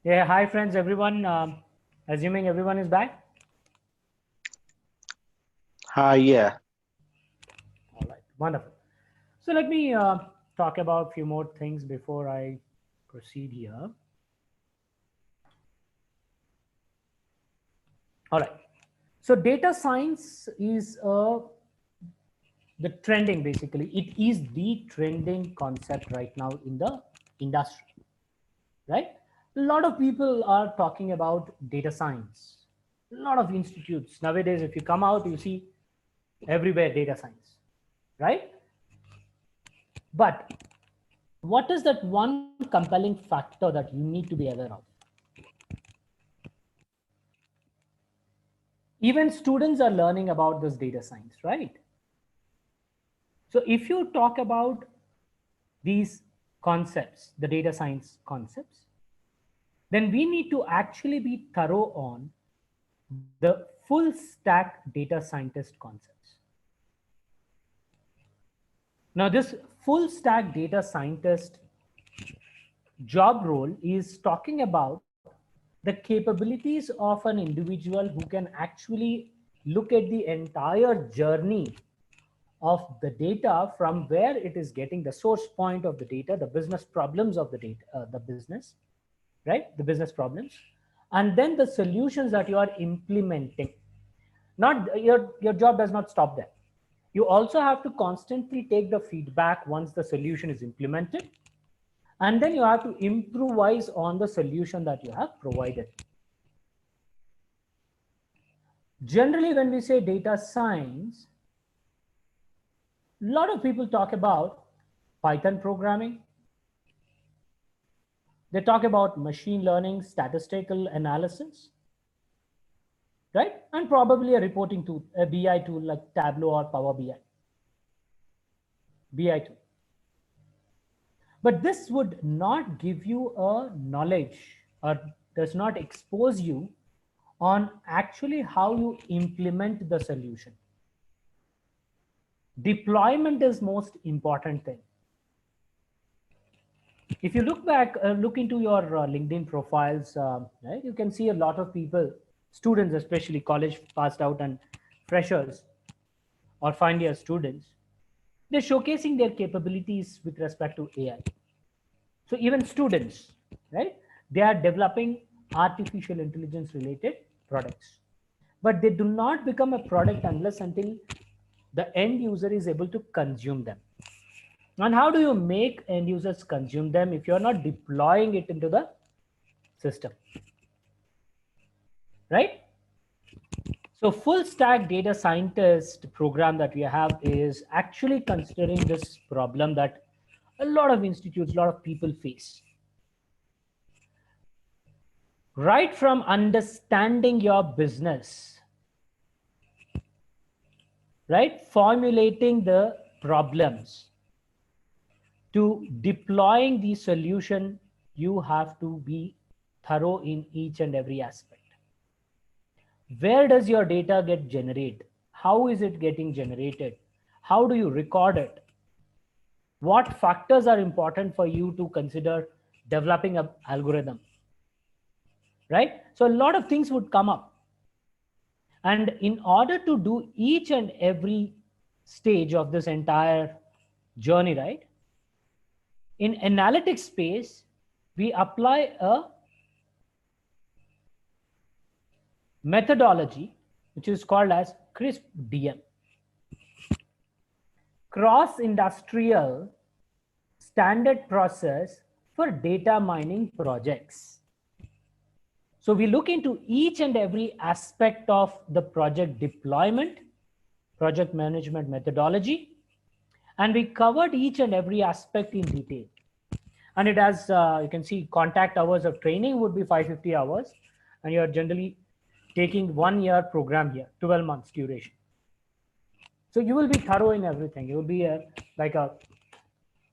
Yeah, hi friends, everyone. Assuming everyone is back.
Hi, yeah.
All right, wonderful. So let me talk about a few more things before I proceed here. All right. So data science is the trending, basically. It is the trending concept right now in the industry, right? A lot of people are talking about data science. A lot of institutes nowadays, if you come out, you see everywhere data science, right? But what is that one compelling factor that you need to be aware of? Even students are learning about this data science, right? So if you talk about these concepts, the data science concepts, then we need to actually be thorough on the full stack data scientist concepts. Now, this full stack data scientist job role is talking about the capabilities of an individual who can actually look at the entire journey of the data from where it is getting the source point of the data, the business problems of the data, the business, right? The business problems, and then the solutions that you are implementing. Not your job does not stop there. You also have to constantly take the feedback once the solution is implemented, and then you have to improvise on the solution that you have provided. Generally, when we say data science, a lot of people talk about Python programming. They talk about machine learning, statistical analysis, right? And probably a reporting tool, a BI tool like Tableau or Power BI. BI tool. But this would not give you a knowledge or does not expose you on actually how you implement the solution. Deployment is most important thing. If you look back, look into your LinkedIn profiles, right, you can see a lot of people, students, especially college passed out and freshers or final year students, they're showcasing their capabilities with respect to AI. So even students, right, they are developing artificial intelligence related products, but they do not become a product unless until the end user is able to consume them. And how do you make end users consume them if you're not deploying it into the system, right? So full stack data scientist program that we have is actually considering this problem that a lot of institutes, a lot of people face. Right from understanding your business, right, formulating the problems, to deploying the solution, you have to be thorough in each and every aspect. Where does your data get generated? How is it getting generated? How do you record it? What factors are important for you to consider developing an algorithm? Right? So a lot of things would come up. And in order to do each and every stage of this entire journey, right? In analytics space, we apply a methodology which is called as CRISP-DM, cross-industrial standard process for data mining projects. So we look into each and every aspect of the project deployment, project management methodology, and we covered each and every aspect in detail. And it has, you can see, contact hours of training would be 550 hours, and you're generally taking 1 year program here, 12 months duration. So you will be thorough in everything. You will be like a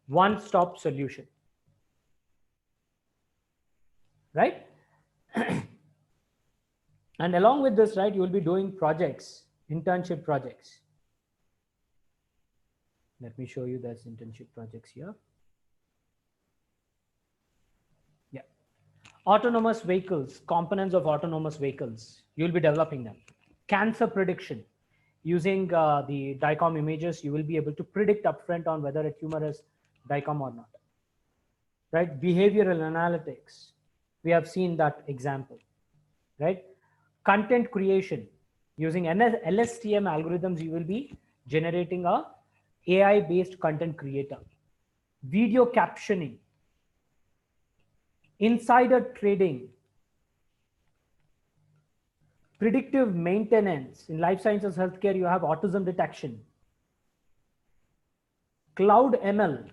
one-stop solution, right? And along with this, right, you will be doing projects, internship projects. Let me show you those internship projects here. Yeah. Autonomous vehicles, components of autonomous vehicles, you'll be developing them. Cancer prediction, using the DICOM images, you will be able to predict upfront on whether a tumor is DICOM or not. Right? Behavioral analytics, we have seen that example. Right? Content creation, using LSTM algorithms, you will be generating a AI-based content creator. Video captioning, insider trading, predictive maintenance. In life sciences, healthcare, you have autism detection, cloud ML.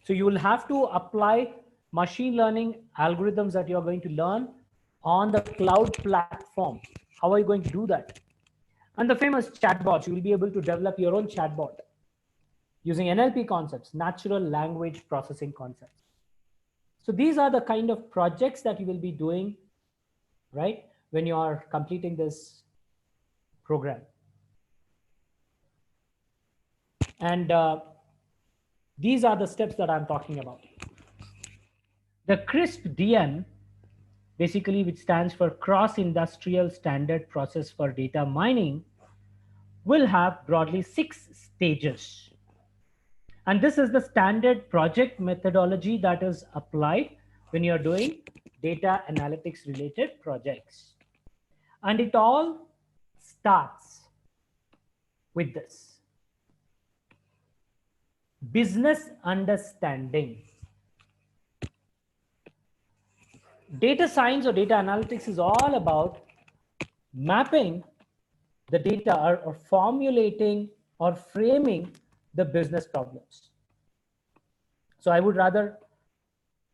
So you will have to apply machine learning algorithms that you're going to learn on the cloud platform. How are you going to do that? And the famous chatbots, you will be able to develop your own chatbot using NLP concepts, natural language processing concepts. So these are the kind of projects that you will be doing, right, when you are completing this program. And these are the steps that I'm talking about. The CRISP DM, basically, which stands for Cross-Industrial Standard Process for Data Mining, will have broadly 6 stages. And this is the standard project methodology that is applied when you're doing data analytics related projects. And it all starts with this: business understanding. Data science or data analytics is all about mapping the data or formulating or framing the business problems. So I would rather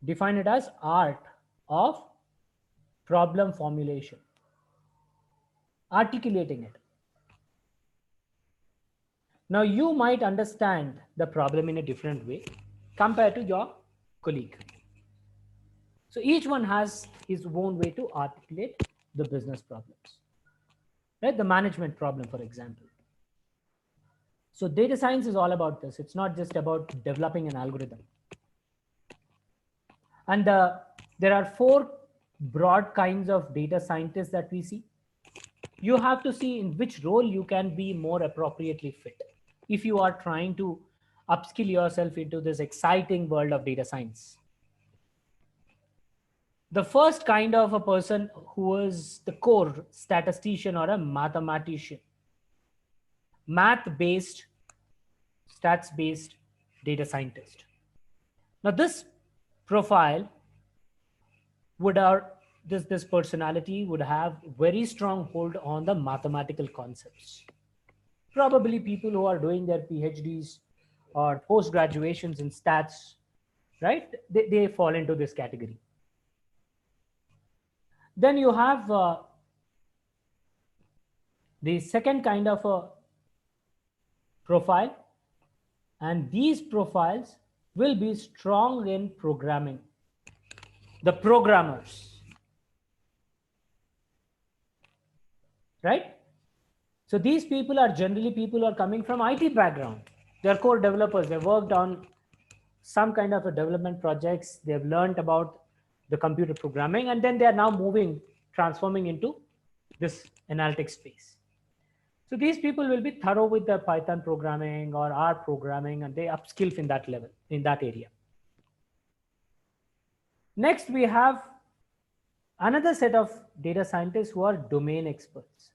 define it as art of problem formulation, articulating it. Now you might understand the problem in a different way compared to your colleague. So each one has his own way to articulate the business problems, right? The management problem, for example. So data science is all about this. It's not just about developing an algorithm. And there are 4 broad kinds of data scientists that we see. You have to see in which role you can be more appropriately fit if you are trying to upskill yourself into this exciting world of data science. The first kind of a person who is the core statistician or a mathematician, math-based, stats-based data scientist. Now this profile would this personality would have very strong hold on the mathematical concepts. Probably people who are doing their PhDs or post graduations in stats, right? They fall into this category. Then you have the second kind of a profile, and these profiles will be strong in programming. The programmers, right? So these people are generally people who are coming from IT background. They're core developers. They worked on some kind of a development projects. They've learned about the computer programming, and then they are now transforming into this analytics space. So these people will be thorough with the Python programming or R programming, and they upskill in that level, in that area. Next, we have another set of data scientists who are domain experts.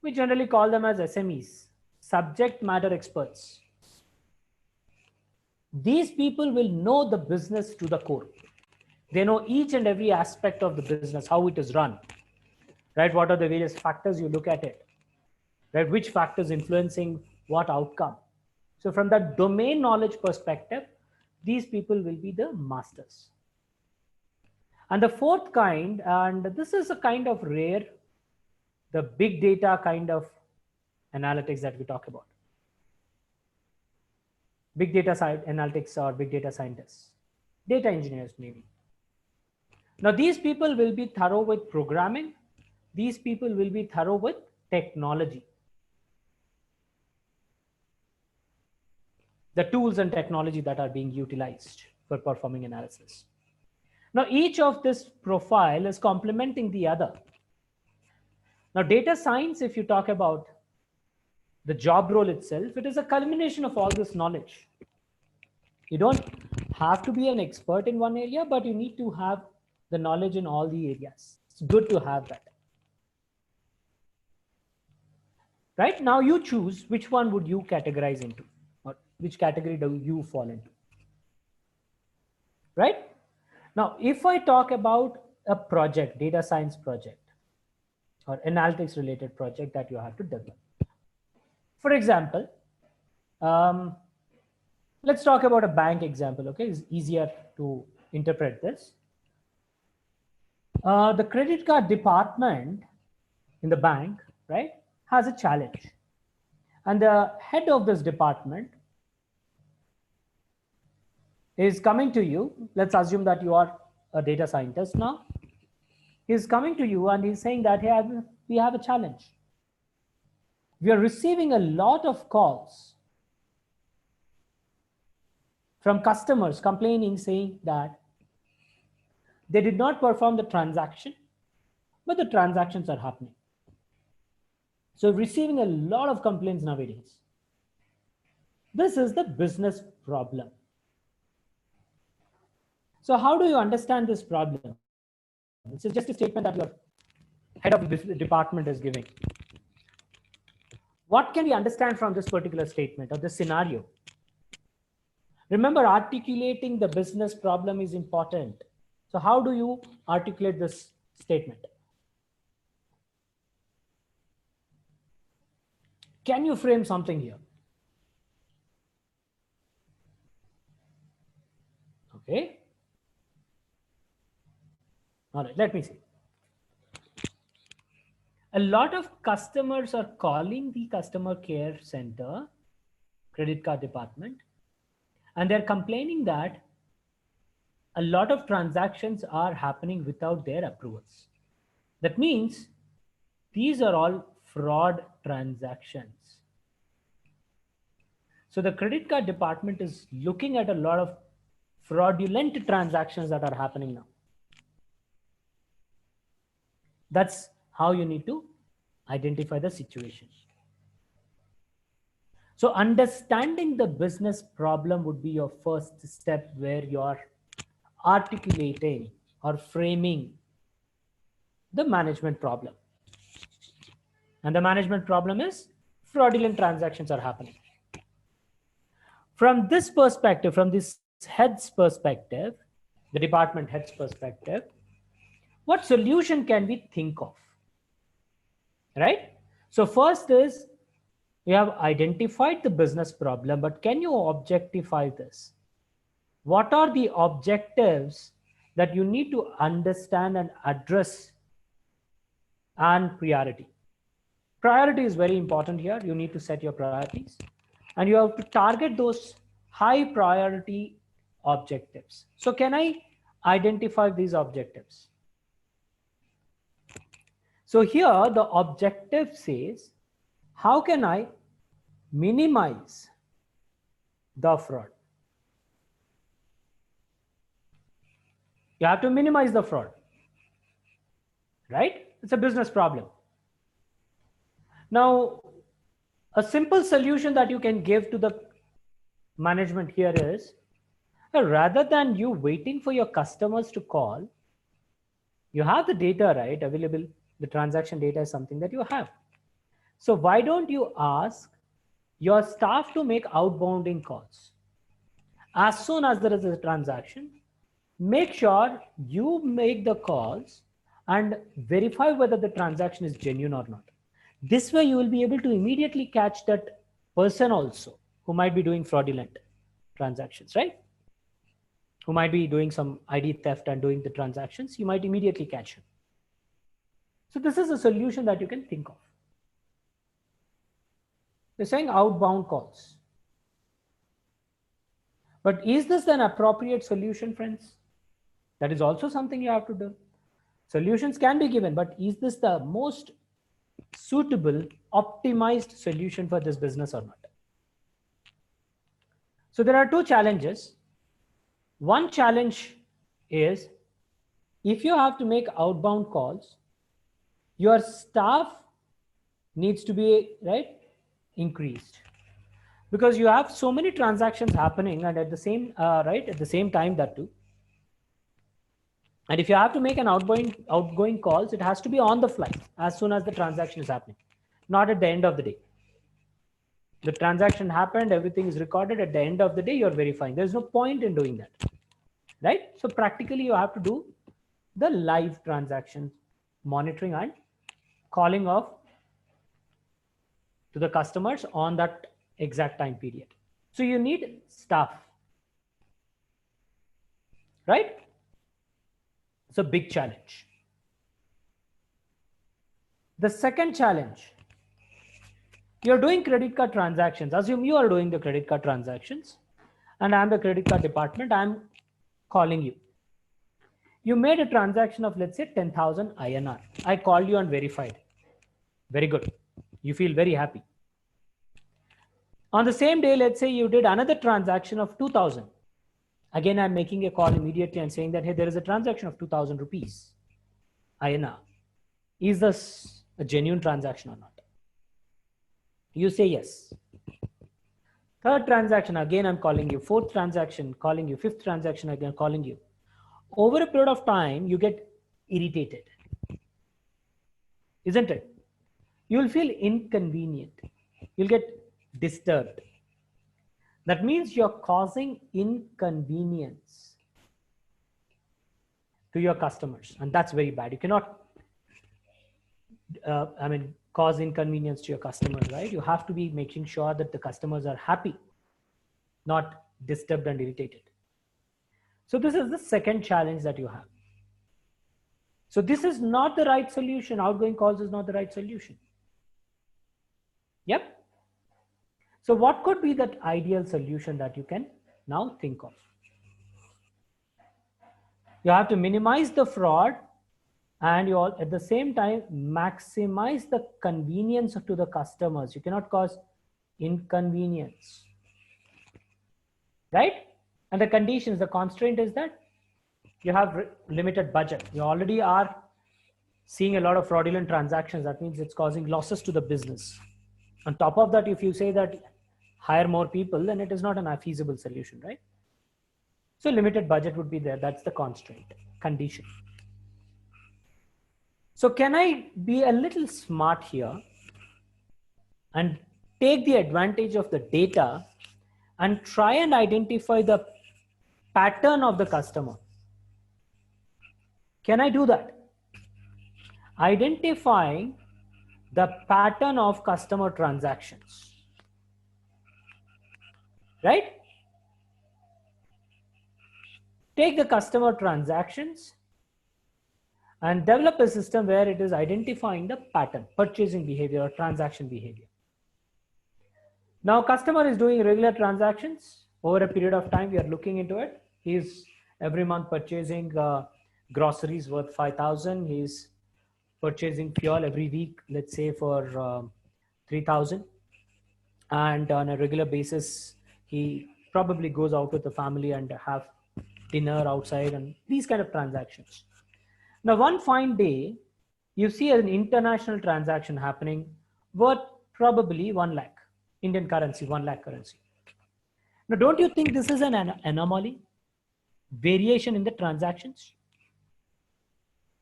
We generally call them as SMEs, subject matter experts. These people will know the business to the core. They know each and every aspect of the business, how it is run, right? What are the various factors you look at it, right? Which factors influencing what outcome? So from that domain knowledge perspective, these people will be the masters. And the fourth kind, and this is a kind of rare, the big data kind of analytics that we talk about. Big data side analytics or big data scientists, data engineers maybe. Now these people will be thorough with programming. These people will be thorough with technology. The tools and technology that are being utilized for performing analysis. Now, each of this profile is complementing the other. Now, data science, if you talk about the job role itself, it is a culmination of all this knowledge. You don't have to be an expert in one area, but you need to have the knowledge in all the areas. It's good to have that. Right now, you choose which one would you categorize into, or which category do you fall into. Right now, if I talk about a project, data science project, or analytics related project that you have to develop. For example, let's talk about a bank example, okay? It's easier to interpret this. The credit card department in the bank, right, has a challenge. And the head of this department is coming to you. Let's assume that you are a data scientist now. He's coming to you and he's saying that, hey, we have a challenge. We are receiving a lot of calls from customers complaining, saying that they did not perform the transaction, but the transactions are happening. So receiving a lot of complaints nowadays. This is the business problem. So how do you understand this problem? This is just a statement that your head of the department is giving. What can we understand from this particular statement or this scenario? Remember, articulating the business problem is important. So how do you articulate this statement? Can you frame something here? Okay. All right, let me see. A lot of customers are calling the customer care center, credit card department, and they're complaining that a lot of transactions are happening without their approvals. That means these are all fraud transactions. So the credit card department is looking at a lot of fraudulent transactions that are happening now. That's how you need to identify the situation. So understanding the business problem would be your first step, where you're articulating or framing the management problem. And the management problem is fraudulent transactions are happening. From this perspective, from this head's perspective, the department head's perspective, what solution can we think of? Right? So first is, you have identified the business problem, but can you objectify this? What are the objectives that you need to understand and address, and priority? Priority is very important here. You need to set your priorities and you have to target those high priority objectives. So can I identify these objectives? So here the objective says, how can I minimize the fraud? You have to minimize the fraud, right? It's a business problem. Now, a simple solution that you can give to the management here is, rather than you waiting for your customers to call, you have the data, right, available. The transaction data is something that you have. So why don't you ask your staff to make outbounding calls? As soon as there is a transaction, make sure you make the calls and verify whether the transaction is genuine or not. This way you will be able to immediately catch that person also who might be doing fraudulent transactions, right? Who might be doing some ID theft and doing the transactions. You might immediately catch him. So this is a solution that you can think of. They're saying outbound calls. But is this an appropriate solution, friends? That is also something you have to do. Solutions can be given, but is this the most suitable, optimized solution for this business or not? So there are two challenges. One challenge is if you have to make outbound calls, your staff needs to be increased, because you have so many transactions happening and at the same at the same time that too. And if you have to make an outgoing calls, it has to be on the fly as soon as the transaction is happening, not at the end of the day. The transaction happened, everything is recorded. At the end of the day, you're verifying. There's no point in doing that, right? So practically, you have to do the live transaction monitoring and calling off to the customers on that exact time period. So you need staff, right? It's a big challenge. The second challenge, you're doing credit card transactions. Assume you are doing the credit card transactions and I'm the credit card department. I'm calling you. You made a transaction of, let's say, 10,000 INR. I called you and verified. Very good. You feel very happy. On the same day, let's say you did another transaction of 2,000. Again, I'm making a call immediately and saying that, hey, there is a transaction of 2,000 rupees INR. Is this a genuine transaction or not? You say yes. Third transaction, again, I'm calling you. Fourth transaction, calling you. Fifth transaction, again, calling you. Over a period of time, you get irritated, isn't it? You'll feel inconvenient. You'll get disturbed. That means you're causing inconvenience to your customers, and that's very bad. You cannot, cause inconvenience to your customers, right? You have to be making sure that the customers are happy, not disturbed and irritated. So this is the second challenge that you have. So this is not the right solution. Outgoing calls is not the right solution. Yep. So what could be that ideal solution that you can now think of? You have to minimize the fraud and you all at the same time maximize the convenience to the customers. You cannot cause inconvenience, right? And the conditions, the constraint is that you have limited budget. You already are seeing a lot of fraudulent transactions. That means it's causing losses to the business. On top of that, if you say that hire more people, then it is not an feasible solution, right? So limited budget would be there. That's the constraint, condition. So can I be a little smart here and take the advantage of the data and try and identify the pattern of the customer? Can I do that? Identifying the pattern of customer transactions, right? Take the customer transactions and develop a system where it is identifying the pattern, purchasing behavior or transaction behavior. Now, customer is doing regular transactions over a period of time. We are looking into it. He's every month purchasing groceries worth 5,000. He's purchasing fuel every week, let's say for 3,000. And on a regular basis, he probably goes out with the family and have dinner outside and these kind of transactions. Now, one fine day, you see an international transaction happening worth probably 1 lakh, Indian currency, 1 lakh currency. Now, don't you think this is an anomaly? Variation in the transactions?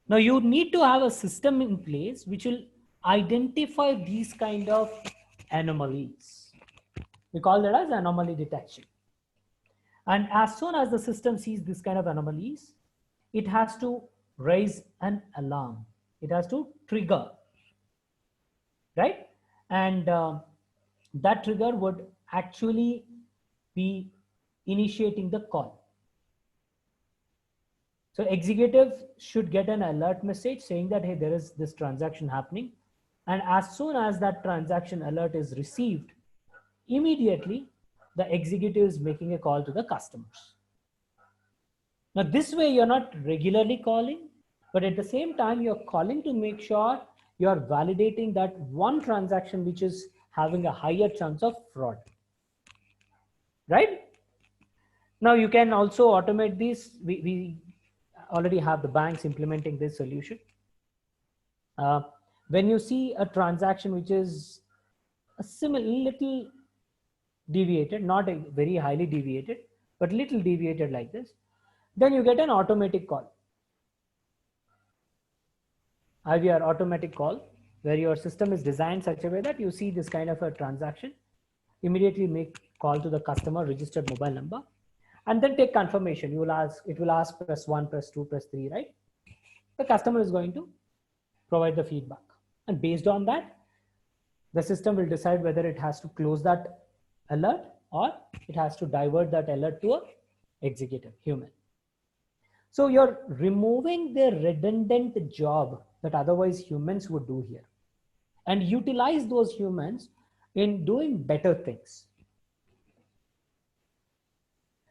Now, you need to have a system in place which will identify these kind of anomalies. We call that as anomaly detection. And as soon as the system sees this kind of anomalies, it has to raise an alarm. It has to trigger, right? And that trigger would actually be initiating the call. So executives should get an alert message saying that, hey, there is this transaction happening. And as soon as that transaction alert is received, immediately the executive is making a call to the customers. Now, this way you're not regularly calling, but at the same time, you're calling to make sure you're validating that one transaction which is having a higher chance of fraud, right? Now, you can also automate this. already have the banks implementing this solution. When you see a transaction which is a similar, little deviated, not a very highly deviated, but little deviated like this, then you get an automatic call. IVR, automatic call, where your system is designed such a way that you see this kind of a transaction, immediately make call to the customer registered mobile number, and then take confirmation. It will ask press 1, press 2, press 3, right? The customer is going to provide the feedback. And based on that, the system will decide whether it has to close that alert or it has to divert that alert to a executive, human. So you're removing the redundant job that otherwise humans would do here and utilize those humans in doing better things.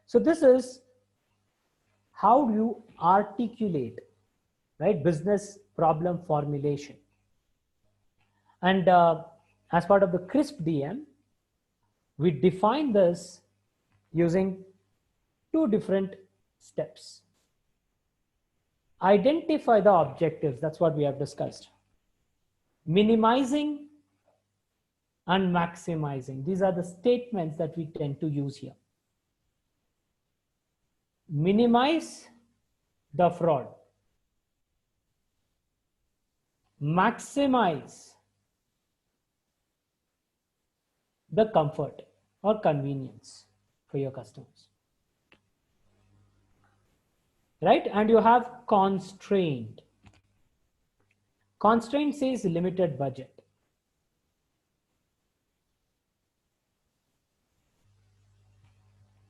So this is how you articulate, right, business problem formulation. And as part of the CRISP DM, we define this using 2 different steps. Identify the objectives, that's what we have discussed. Minimizing and maximizing, these are the statements that we tend to use here. Minimize the fraud. Maximize the comfort or convenience for your customers. Right? And you have constraint. Constraint says limited budget.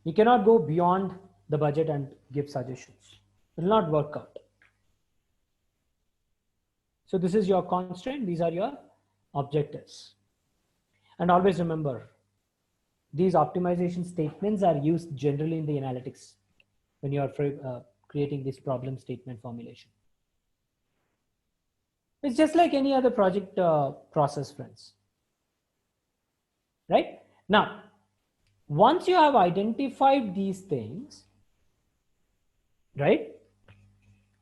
You cannot go beyond the budget and give suggestions. It will not work out. So this is your constraint. These are your objectives. And always remember, these optimization statements are used generally in the analytics when you are creating this problem statement formulation. It's just like any other project process, friends. Right? Now, once you have identified these things, right,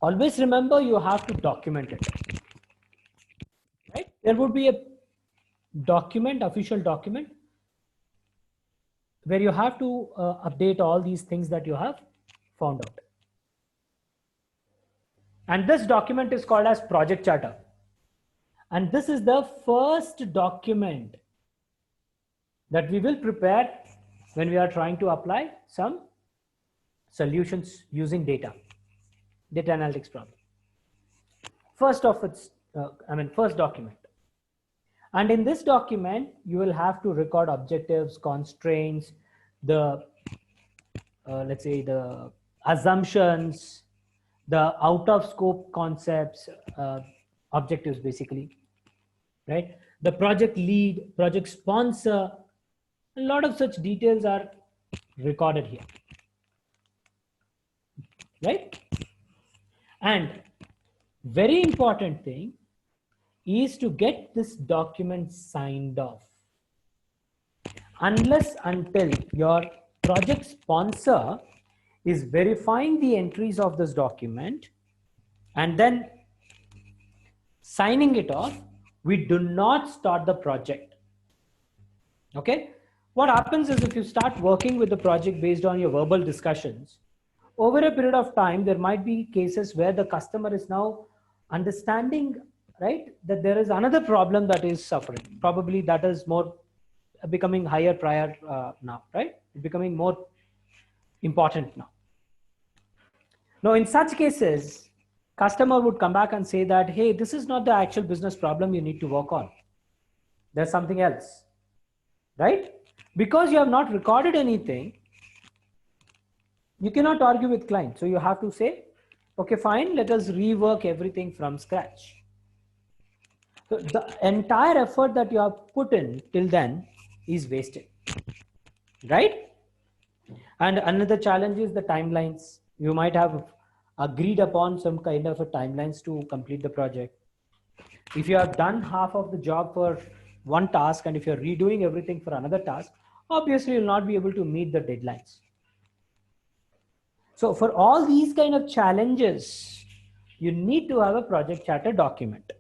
always remember you have to document it. Right? There would be a document, official document, where you have to update all these things that you have found out. And this document is called as project charter. And this is the first document that we will prepare when we are trying to apply some solutions using data analytics problem. First document. And in this document, you will have to record objectives, constraints, the, let's say the assumptions, the out of scope concepts, objectives basically, right? The project lead, project sponsor, a lot of such details are recorded here, right? And very important thing is to get this document signed off. Unless until your project sponsor is verifying the entries of this document and then signing it off, we do not start the project. Okay? What happens is if you start working with the project based on your verbal discussions, over a period of time, there might be cases where the customer is now understanding, right, that there is another problem that is suffering. Probably that is more becoming higher prior now, right? It's becoming more important now. Now, in such cases, customer would come back and say that, hey, this is not the actual business problem you need to work on. There's something else, right? Because you have not recorded anything, you cannot argue with client. So you have to say, okay, fine, let us rework everything from scratch. So the entire effort that you have put in till then is wasted, right? And another challenge is the timelines. You might have agreed upon some kind of a timelines to complete the project. If you have done half of the job for one task and if you're redoing everything for another task, obviously you'll not be able to meet the deadlines. So for all these kind of challenges, you need to have a project charter document.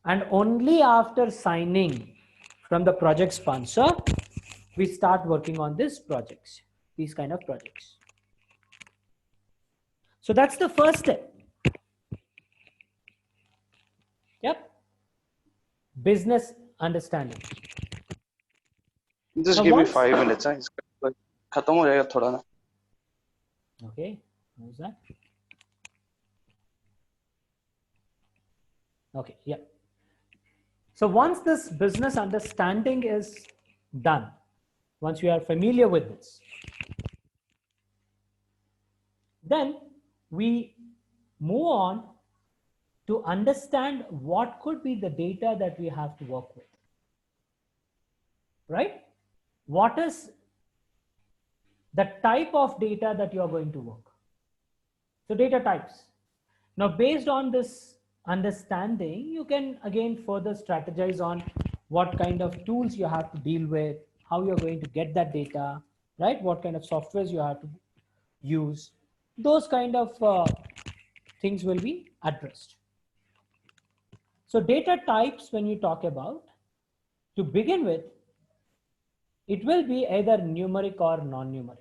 And only after signing from the project sponsor, we start working on these projects, these kind of projects. So that's the first step. Yep. Business understanding.
Just
Now
give me
once-
5 minutes. हाँ, इसका खत्म हो जाएगा थोड़ा ना.
Okay, how's that? Okay, yeah. So once this business understanding is done, once you are familiar with this, then we move on to understand what could be the data that we have to work with. Right? What is the type of data that you are going to work? So data types. Now, based on this understanding, you can again further strategize on what kind of tools you have to deal with, how you're going to get that data, right? What kind of softwares you have to use. Those kind of things will be addressed. So data types, when you talk about, to begin with, it will be either numeric or non-numeric,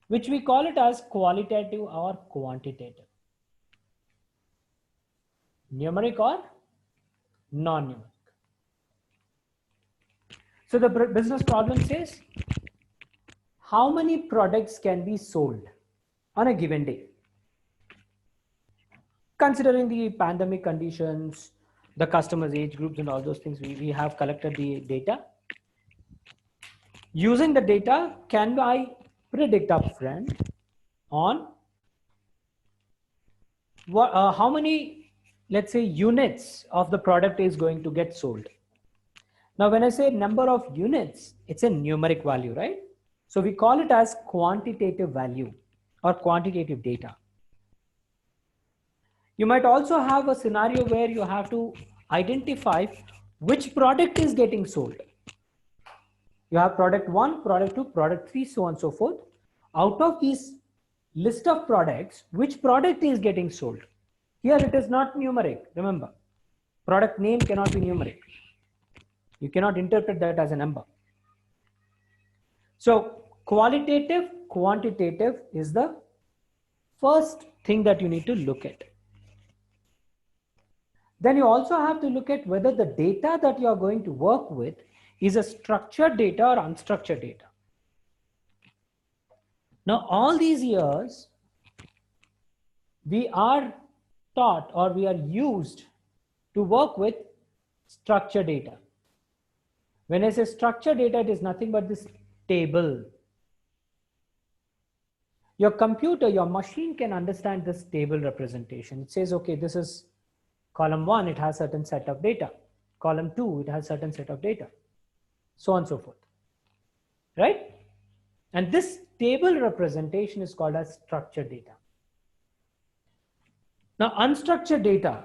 which we call it as qualitative or quantitative. Numeric or non-numeric. So the business problem says, how many products can be sold on a given day? Considering the pandemic conditions, the customers' age groups and all those things, we have collected the data. Using the data, can I predict upfront on what, how many, let's say, units of the product is going to get sold? Now, when I say number of units, it's a numeric value, right? So we call it as quantitative value or quantitative data. You might also have a scenario where you have to identify which product is getting sold. You have product 1, product 2, product 3, so on and so forth. Out of this list of products, which product is getting sold? Here it is not numeric. Remember, product name cannot be numeric. You cannot interpret that as a number. So qualitative, quantitative is the first thing that you need to look at. Then you also have to look at whether the data that you are going to work with is a structured data or unstructured data. Now, all these years, we are taught or we are used to work with structured data. When I say structured data, it is nothing but this table. Your computer, your machine can understand this table representation. It says, okay, this is column 1, it has certain set of data. Column 2, it has certain set of data. So on and so forth, right? And this table representation is called as structured data. Now, unstructured data.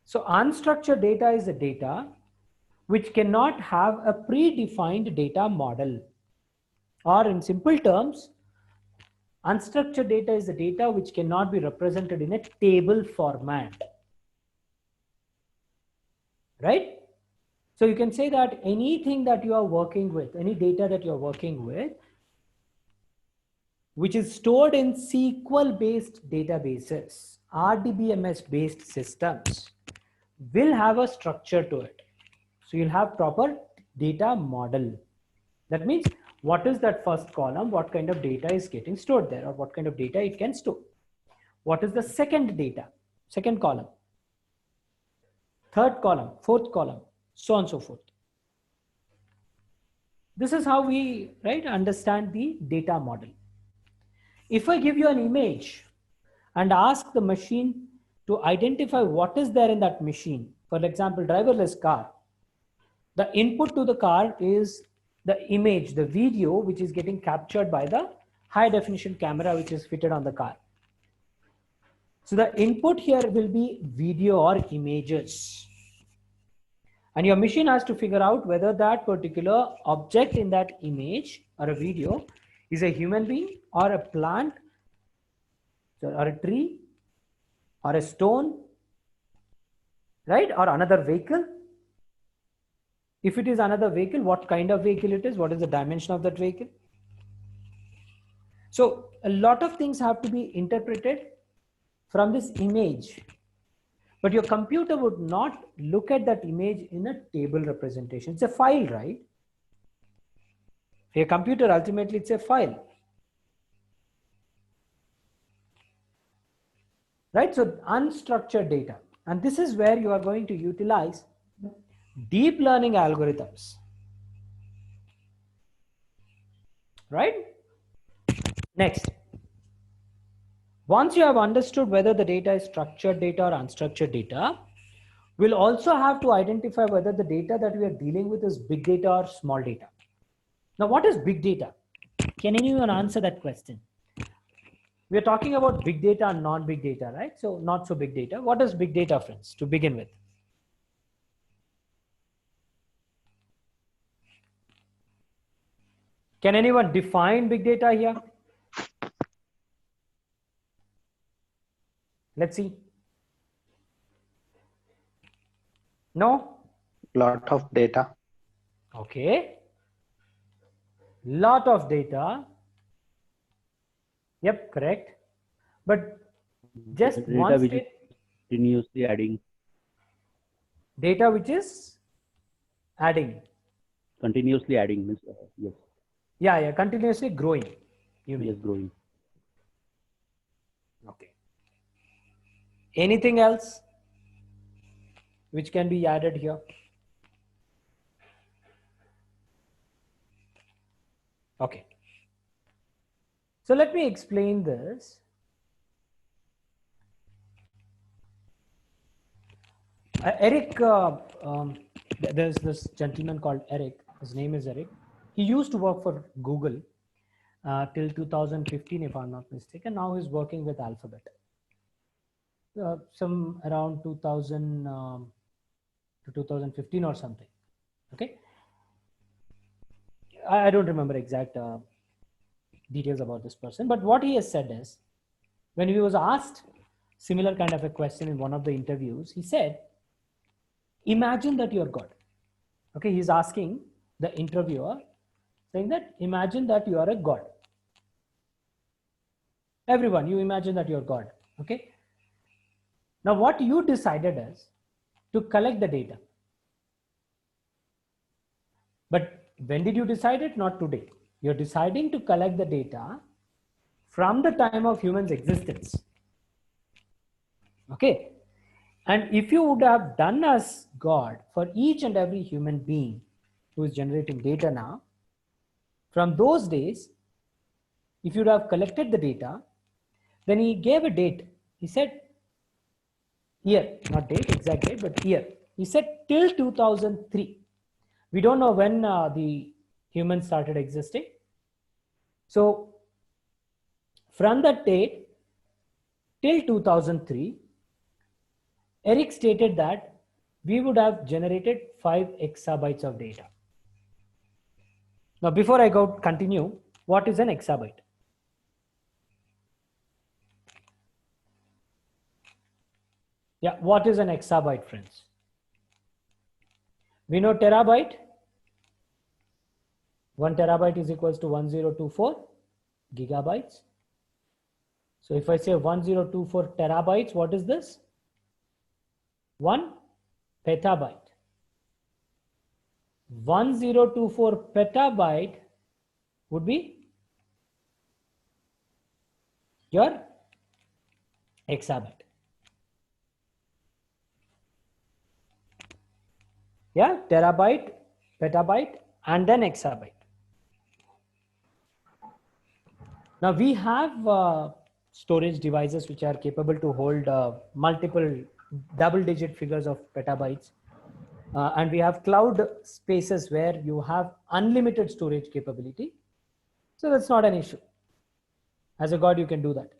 So unstructured data is a data which cannot have a predefined data model. Or in simple terms, unstructured data is the data which cannot be represented in a table format, right? So you can say that anything that you are working with, any data that you're working with, which is stored in SQL-based databases, RDBMS-based systems, will have a structure to it. So you'll have proper data model. That means what is that first column? What kind of data is getting stored there, or what kind of data it can store? What is the second data? Second column, third column, fourth column, so on and so forth. This is how we understand the data model. If I give you an image and ask the machine to identify what is there in that machine, for example, driverless car, the input to the car is the image, the video, which is getting captured by the high definition camera, which is fitted on the car. So the input here will be video or images. And your machine has to figure out whether that particular object in that image or a video is a human being or a plant or a tree or a stone, right? Or another vehicle. If it is another vehicle, what kind of vehicle it is, what is the dimension of that vehicle? So a lot of things have to be interpreted from this image, but your computer would not look at that image in a table representation. It's a file, right? For your computer, ultimately it's a file, right? So unstructured data, and this is where you are going to utilize deep learning algorithms, right? Next, once you have understood whether the data is structured data or unstructured data, we'll also have to identify whether the data that we are dealing with is big data or small data. Now, what is big data? Can anyone answer that question? We are talking about big data and non-big data, right? So not so big data. What is big data, friends, to begin with? Can anyone define big data here? Let's see. No?
Lot of data.
Okay. Lot of data. Yep, correct. But just
Data
one
which
state,
is continuously adding,
data which is adding.
continuously adding means yes,
Yeah, continuously growing. You mean?
yes, growing.
Okay. Anything else which can be added here? Okay. So let me explain this. Eric, there's this gentleman called Eric. His name is Eric. He used to work for Google till 2015, if I'm not mistaken. Now he's working with Alphabet. Some around 2000 to 2015 or something. Okay. I don't remember exact details about this person, but what he has said is, when he was asked similar kind of a question in one of the interviews, he said, imagine that you're God. Okay, he's asking the interviewer, saying that imagine that you are a God. Everyone, you imagine that you're God. Okay. Now what you decided is to collect the data. But when did you decide it? Not today. You're deciding to collect the data from the time of humans' existence. Okay. And if you would have done as God for each and every human being who is generating data now, from those days, if you would have collected the data, then he gave a date. He said year, not date, exact date, but year. He said till 2003. We don't know when the humans started existing. So from that date till 2003, Eric stated that we would have generated 5 exabytes of data. Now, before I continue, what is an exabyte? Yeah, what is an exabyte, friends? We know terabyte. 1 terabyte is equals to 1024 gigabytes. So if I say 1024 terabytes, what is this? 1 petabyte. 1024 petabyte would be your exabyte. Yeah, terabyte, petabyte, and then exabyte. Now we have storage devices which are capable to hold multiple double-digit figures of petabytes. And we have cloud spaces where you have unlimited storage capability. So that's not an issue. As a God, you can do that.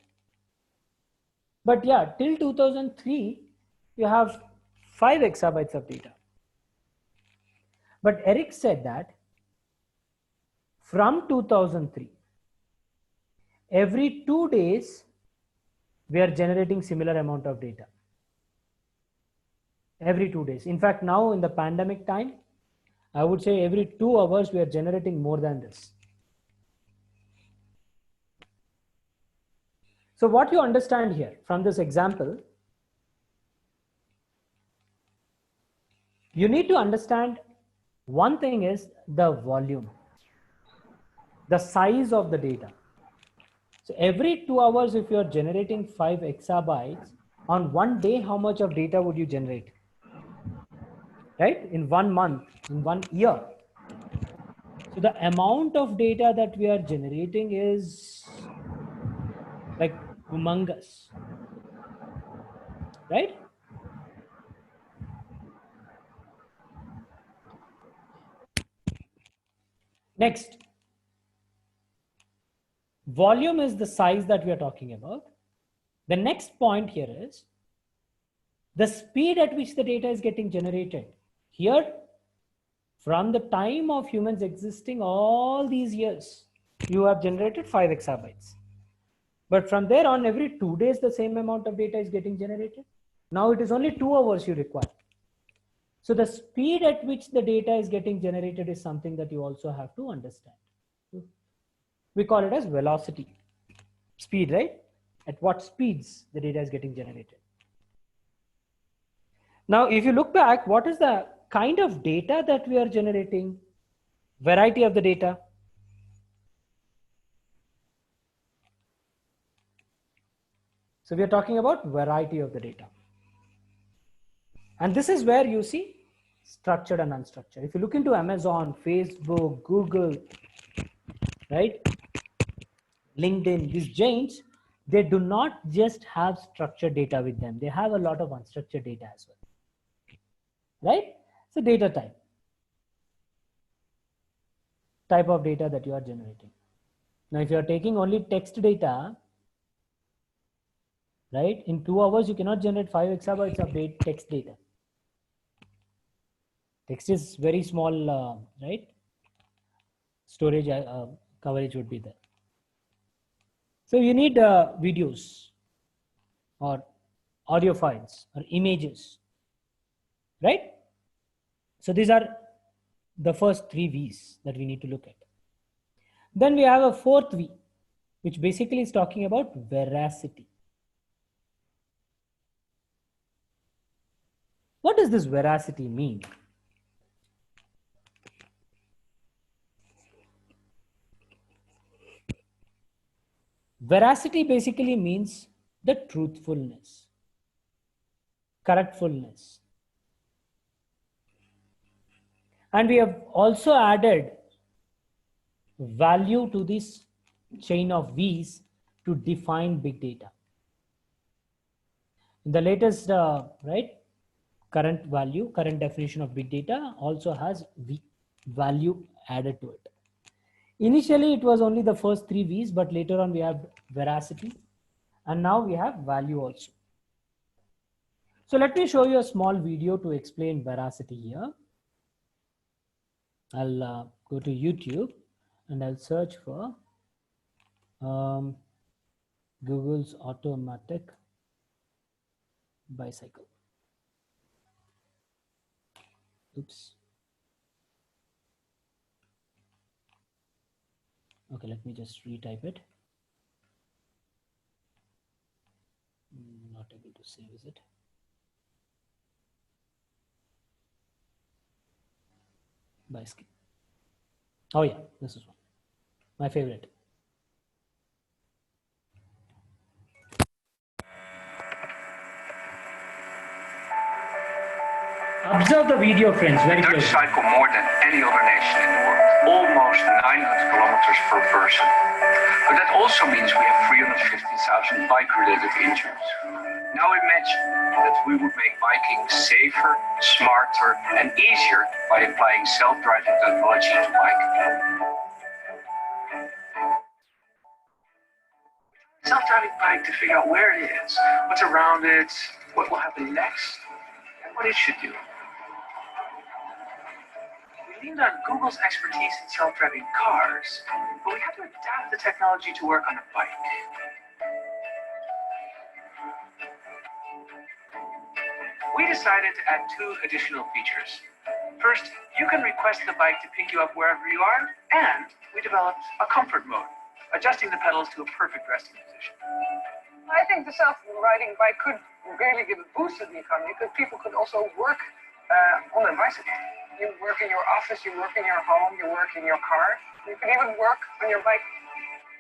But yeah, till 2003, you have 5 exabytes of data. But Eric said that from 2003, every 2 days, we are generating similar amount of data. Every 2 days. In fact, now in the pandemic time, I would say every 2 hours, we are generating more than this. So what you understand here from this example, you need to understand one thing is the volume, the size of the data. So every 2 hours, if you're generating 5 exabytes, on one day, how much of data would you generate? Right? In 1 month, in 1 year. So the amount of data that we are generating is like humongous. Right? Next. Volume is the size that we are talking about. The next point here is the speed at which the data is getting generated. Here, from the time of humans existing all these years, you have generated 5 exabytes. But from there on, every 2 days, the same amount of data is getting generated. Now it is only 2 hours you require. So the speed at which the data is getting generated is something that you also have to understand. We call it as velocity. Speed, right? At what speeds the data is getting generated. Now, if you look back, what is the kind of data that we are generating? Variety of the data. So we are talking about variety of the data. And this is where you see structured and unstructured. If you look into Amazon, Facebook, Google, right? LinkedIn, these giants, they do not just have structured data with them. They have a lot of unstructured data as well. Right? So data type of data that you are generating. Now, if you are taking only text data, right, in 2 hours, you cannot generate 5 exabytes of text data. Text is very small, right? Storage coverage would be there. So you need videos or audio files or images, right? So these are the first 3 V's that we need to look at. Then we have a 4th V, which basically is talking about veracity. What does this veracity mean? Veracity basically means the truthfulness, correctfulness. And we have also added value to this chain of V's to define big data. The latest, current definition of big data also has value added to it. Initially, it was only the first 3 V's, but later on we have veracity, and now we have value also. So let me show you a small video to explain veracity here. I'll go to YouTube and I'll search for Google's automatic bicycle. Oops. Okay, let me just retype it. Not able to save, is it? Bicycle. Oh yeah, this is one. My favorite. Observe the video, friends, very closely.
Dutch cycle more than any other nation in the world, almost 900 kilometers per person. But that also means we have 350,000 bike-related injuries. Now imagine that we would make biking safer, smarter, and easier by applying self-driving technology to biking. Self-driving bike to figure out where it is, what's around it, what will happen next, and what it should do. We leaned on Google's expertise in self-driving cars, but we had to adapt the technology to work on a bike. We decided to add 2 additional features. First, you can request the bike to pick you up wherever you are, and we developed a comfort mode, adjusting the pedals to a perfect resting position.
I think the self-riding bike could really give a boost to the economy because people could also work on their bicycle. You work in your office, you work in your home, you work in your car. You can even work on your bike.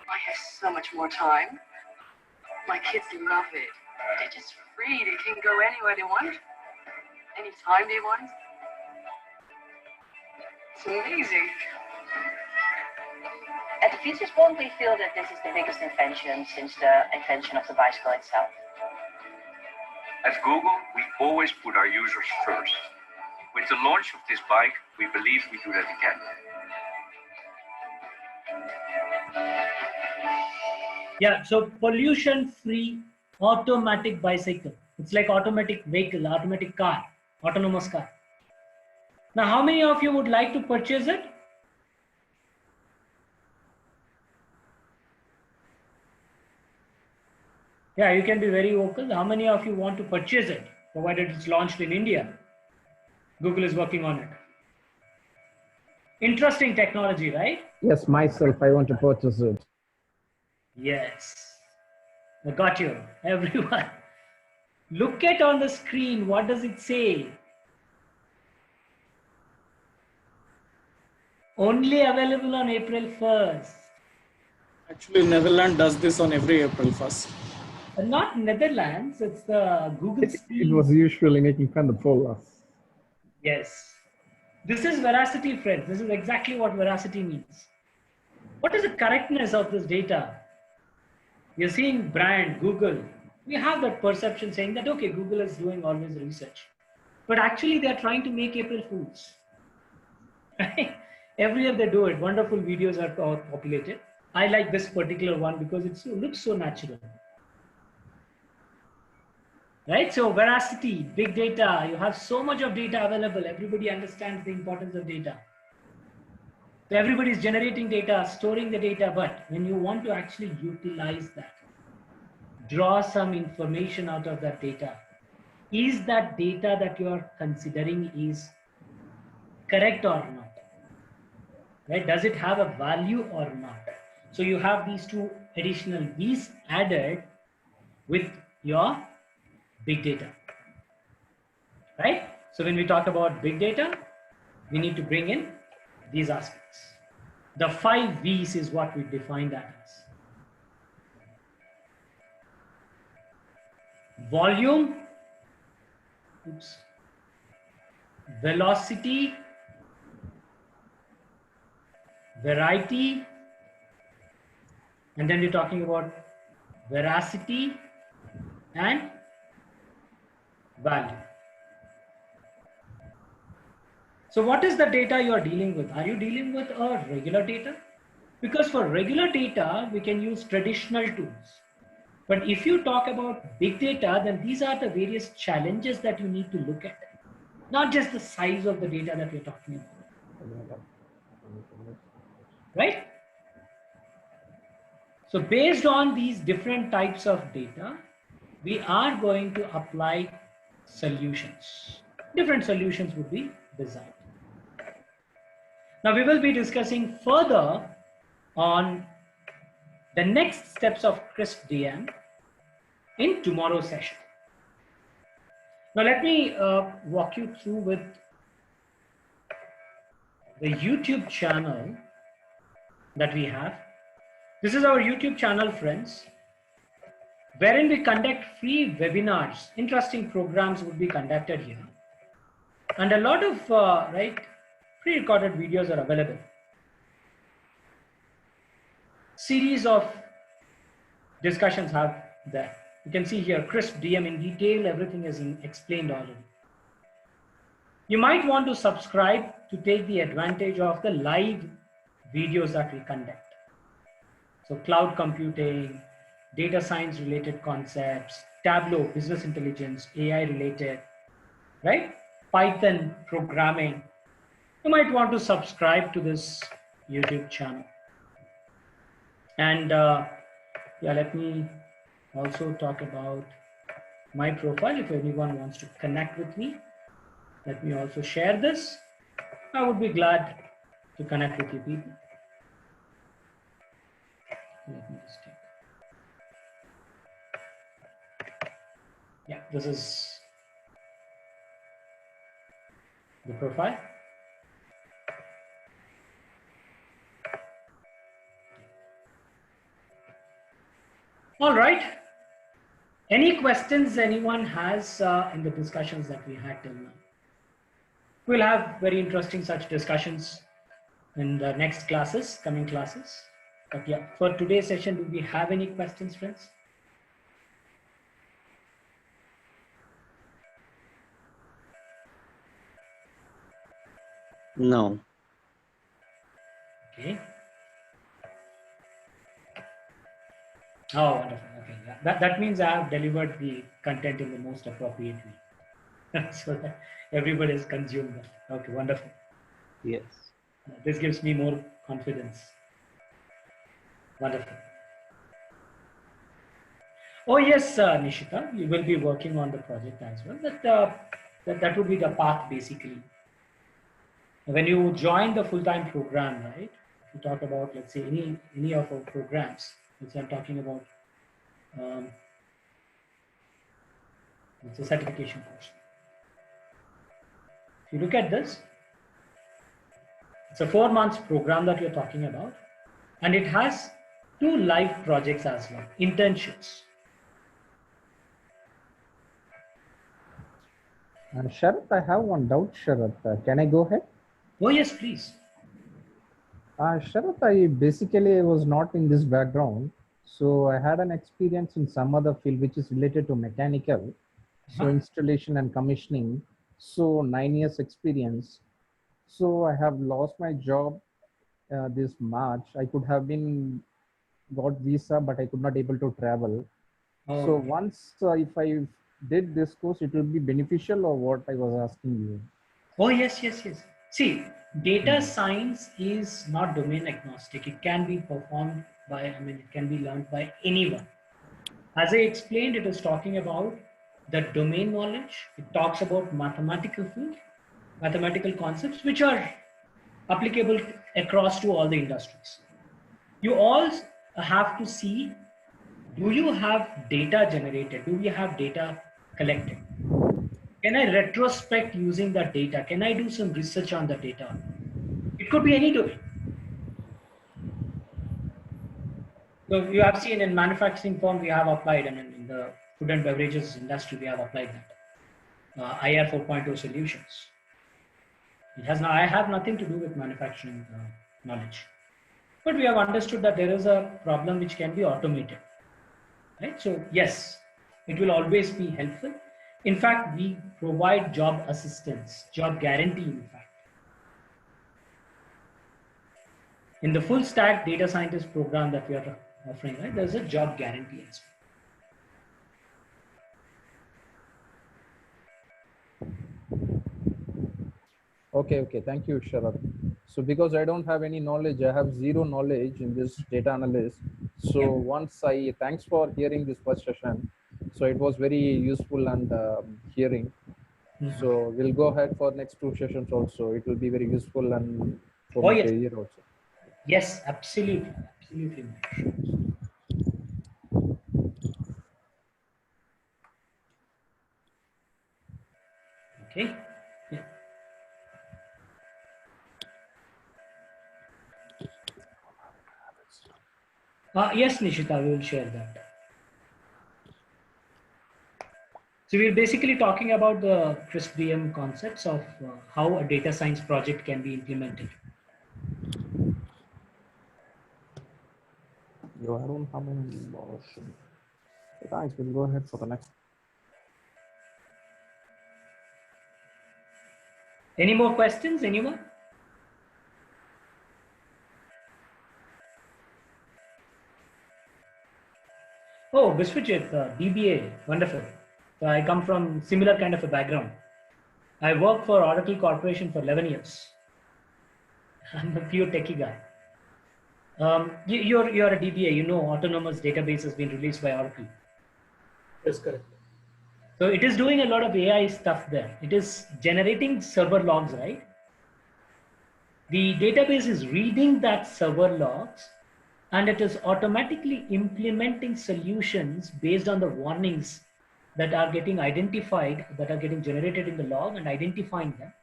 I have so much more time. My kids love it. They're just free. They can go anywhere they want, anytime they want. It's amazing.
At the Futures Bond, we feel that this is the biggest invention since the invention of the bicycle itself.
At Google, we always put our users first. With the launch of this bike, we believe we do that again.
Yeah, so pollution-free automatic bicycle. It's like automatic vehicle, automatic car, autonomous car. Now, how many of you would like to purchase it? Yeah, you can be very vocal. How many of you want to purchase it, provided it's launched in India? Google is working on it. Interesting technology, right?
Yes, myself, I want to purchase it.
Yes. I got you. Everyone. Look at on the screen. What does it say? Only available on April 1st.
Actually, Netherlands does this on every April 1st.
Not Netherlands, it's the Google.
It was usually making fun of Poland.
Yes. This is veracity, friends. This is exactly what veracity means. What is the correctness of this data? You're seeing brand, Google. We have that perception saying that, okay, Google is doing always research. But actually, they're trying to make April Fools. Every year they do it. Wonderful videos are populated. I like this particular one because it looks so natural. Right? So veracity, big data, you have so much of data available. Everybody understands the importance of data. So everybody is generating data, storing the data, but when you want to actually utilize that, draw some information out of that data, is that data that you are considering is correct or not? Right? Does it have a value or not? So you have these 2 additional V's added with your big data, right? So when we talk about big data, we need to bring in these aspects. The 5 V's is what we define that as. Volume, velocity, variety, and then we're talking about veracity and value. So what is the data you are dealing with? Are you dealing with a regular data? Because for regular data, we can use traditional tools. But if you talk about big data, then these are the various challenges that you need to look at. Not just the size of the data that we're talking about. Right? So based on these different types of data, we are going to apply solutions. Different solutions would be designed. Now we will be discussing further on the next steps of Crisp DM in tomorrow's session. Now let me walk you through with the YouTube channel that we have. This is our YouTube channel, friends, wherein we conduct free webinars. Interesting programs would be conducted here. And a lot of pre-recorded videos are available. Series of discussions have there. You can see here, Crisp DM in detail, everything is explained already. You might want to subscribe to take the advantage of the live videos that we conduct. So cloud computing, data science related concepts, Tableau, business intelligence, AI related, right? Python programming, you might want to subscribe to this YouTube channel. And yeah, let me also talk about my profile. If anyone wants to connect with me, let me also share this. I would be glad to connect with you people. Let me just take. Yeah, this is the profile. All right. Any questions anyone has in the discussions that we had till now? We'll have very interesting such discussions in the next classes, coming classes. But yeah, for today's session, do we have any questions, friends?
No.
Okay. Oh, wonderful. Okay, yeah. That means I have delivered the content in the most appropriate way, so that everybody has consumed that. Okay, wonderful.
Yes.
This gives me more confidence. Wonderful. Oh yes, Nishita, you will be working on the project as well. That would be the path basically. When you join the full-time program, right? If you talk about, let's say, any of our programs, which I'm talking about, it's a certification course. If you look at this, it's a 4 months program that we're talking about, and it has 2 live projects as well, internships.
Sharath, I have one doubt, Sharath. Can I go ahead?
Oh, yes, please.
Sharath, I basically was not in this background. So I had an experience in some other field which is related to mechanical. So installation and commissioning. So 9 years experience. So I have lost my job this March. I could have got visa, but I could not able to travel.
Oh,
So
okay.
once if I did this course, it will be beneficial, or what I was asking you?
Oh, yes. See, data science is not domain agnostic. It can be performed by, it can be learned by anyone. As I explained, it is talking about the domain knowledge. It talks about mathematical field, mathematical concepts, which are applicable across to all the industries. You all have to see, do you have data generated? Do we have data collected? Can I retrospect using that data? Can I do some research on the data? It could be any domain. So you have seen in manufacturing firm, we have applied, in the food and beverages industry, we have applied that. IR 4.0 solutions. I have nothing to do with manufacturing knowledge. But we have understood that there is a problem which can be automated. Right? So yes, it will always be helpful. In fact, we provide job assistance, job guarantee, in fact. In the full stack data scientist program that we are offering, right, there's a job guarantee as
well. Okay. Thank you, Sharath. So because I don't have any knowledge, I have zero knowledge in this data analyst. So thanks for hearing this first session. So it was very useful and hearing. So we'll go ahead for next 2 sessions also. It will be very useful and for my career also.
Yes, absolutely. Okay. Yes, Nishita, we will share that. So we're basically talking about the CRISP-DM concepts of how a data science project can be implemented.
I don't have any motion. Thanks, we'll go ahead for the next.
Any more questions, anyone? Oh, Biswajit, DBA, wonderful. So I come from similar kind of a background. I worked for Oracle Corporation for 11 years. I'm a pure techie guy. You're a DBA, you know, autonomous database has been released by Oracle.
Yes, correct.
So it is doing a lot of AI stuff there. It is generating server logs, right? The database is reading that server logs and it is automatically implementing solutions based on the warnings that are getting identified, that are getting generated in the log and identifying them.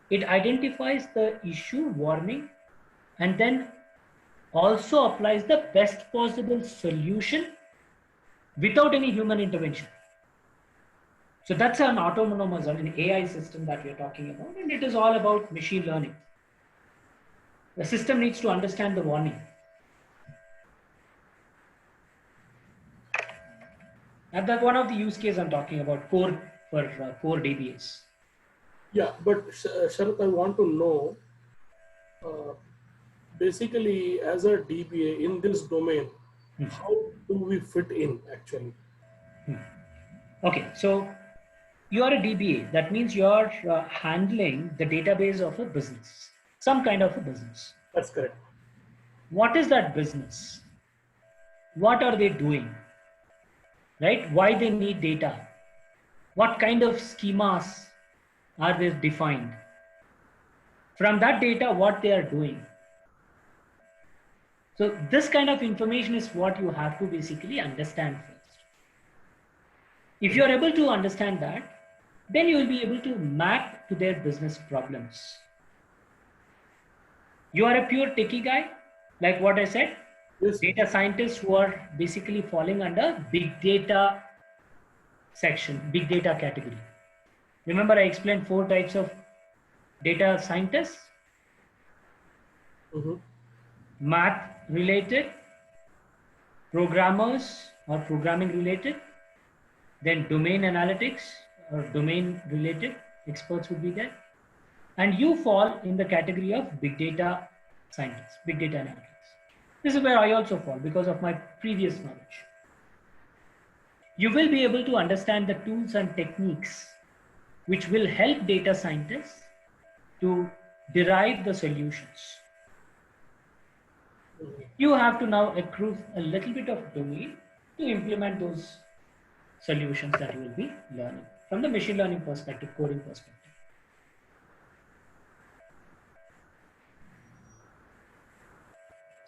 It identifies the issue, warning, and then also applies the best possible solution without any human intervention. So that's an autonomous, an AI system that we're talking about, and it is all about machine learning. The system needs to understand the warning. And that's one of the use cases I'm talking about, core for core DBAs.
Yeah, but Sharath, I want to know, basically as a DBA in this domain, how do we fit in actually?
Okay, so you are a DBA. That means you're handling the database of a business, some kind of a business.
That's correct.
What is that business? What are they doing? Right? Why they need data? What kind of schemas are they defined? From that data, what they are doing. So this kind of information is what you have to basically understand first. If you're able to understand that, then you will be able to map to their business problems. You are a pure techie guy, like what I said.
Yes.
Data scientists who are basically falling under big data section, big data category. Remember I explained 4 types of data scientists? Math related, programmers or programming related, then domain analytics or domain related experts would be there. And you fall in the category of big data scientists, big data analytics. This is where I also fall because of my previous knowledge. You will be able to understand the tools and techniques which will help data scientists to derive the solutions. You have to now accrue a little bit of domain to implement those solutions that you will be learning from the machine learning perspective, coding perspective.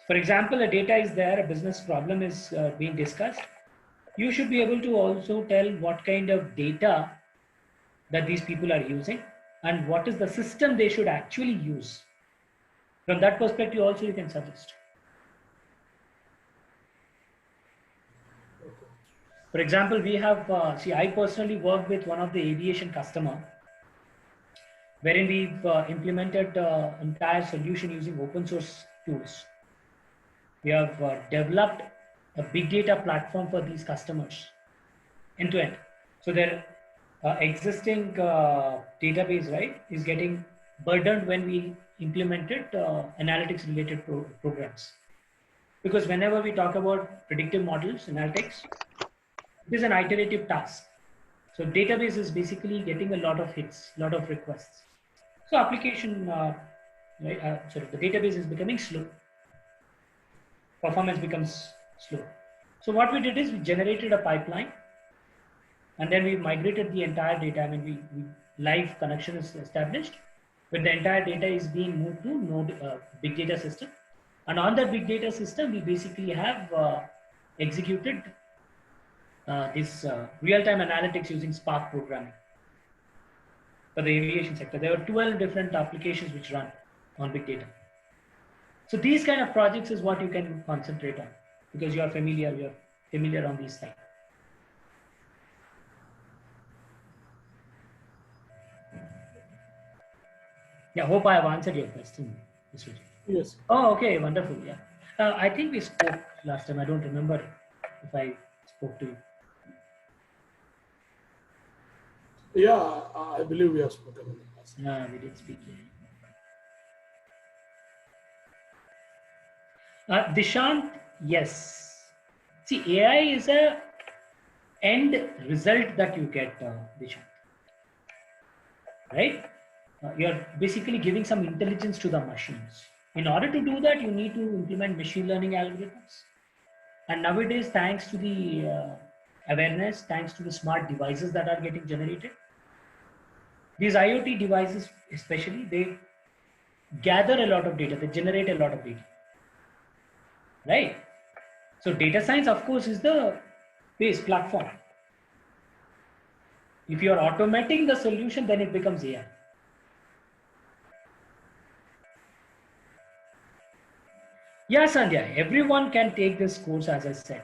For example, a data is there, a business problem is being discussed. You should be able to also tell what kind of data that these people are using and what is the system they should actually use. From that perspective also you can suggest. For example, we have, I personally worked with one of the aviation customer wherein we've implemented entire solution using open source tools. We have developed a big data platform for these customers end to end. So their existing database, right, is getting burdened when we implemented analytics related programs. Because whenever we talk about predictive models, analytics, it is an iterative task. So database is basically getting a lot of hits, a lot of requests. So application, the database is becoming slow. Performance becomes slow. So what we did is we generated a pipeline and then we migrated the entire data. I mean, we live connection is established, but the entire data is being moved to Node big data system. And on that big data system, we basically have executed this real-time analytics using Spark programming for the aviation sector. There were 12 different applications which run on big data. So these kind of projects is what you can concentrate on because you're familiar on these things. Yeah, hope I have answered your question.
Yes.
Oh, okay, wonderful. Yeah, I think we spoke last time. I don't remember if I spoke to you.
Yeah, I believe we have spoken in the past.
No, we did speak. Dishant, yes. See, AI is a end result that you get, Dishant. Right? you're basically giving some intelligence to the machines. In order to do that, you need to implement machine learning algorithms. And nowadays, thanks to the awareness, thanks to the smart devices that are getting generated, these IoT devices, especially, they gather a lot of data, they generate a lot of data, right? So data science, of course, is the base platform. If you are automating the solution, then it becomes AI. Yeah, Sandhya, everyone can take this course, as I said.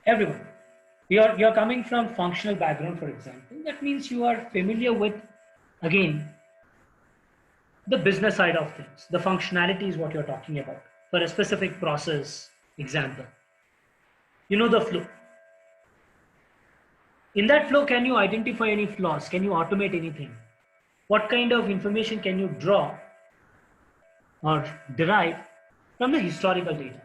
Everyone. You're coming from functional background, for example. That means you are familiar with, again, the business side of things. The functionality is what you're talking about for a specific process example. You know the flow. In that flow, can you identify any flaws? Can you automate anything? What kind of information can you draw or derive from the historical data?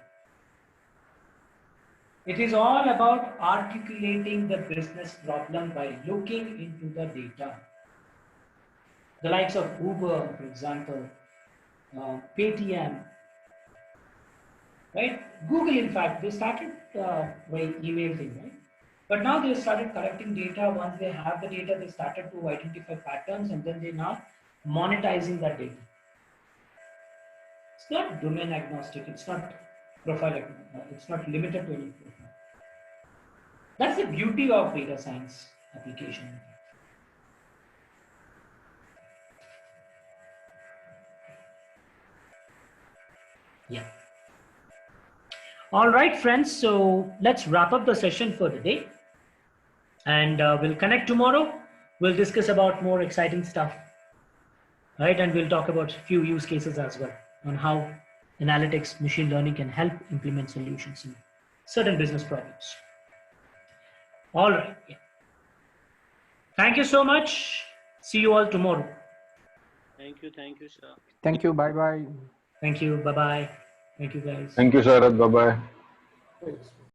It is all about articulating the business problem by looking into the data. The likes of Uber, for example, Paytm, right? Google, in fact, they started by email thing, right? But now they started collecting data. Once they have the data, they started to identify patterns, and then they're now monetizing that data. It's not domain agnostic. It's not profile agnostic. It's not limited to any profile. That's the beauty of data science application. Yeah. All right, friends. So let's wrap up the session for the day. And we'll connect tomorrow. We'll discuss about more exciting stuff. Right? And we'll talk about a few use cases as well on how analytics, machine learning can help implement solutions in certain business problems. All right. Yeah. Thank you so much. See you all tomorrow.
Thank you, sir.
Thank you. Bye bye.
Thank you. Bye bye. Thank you, guys.
Thank you, Sharad. Bye bye.
Thanks.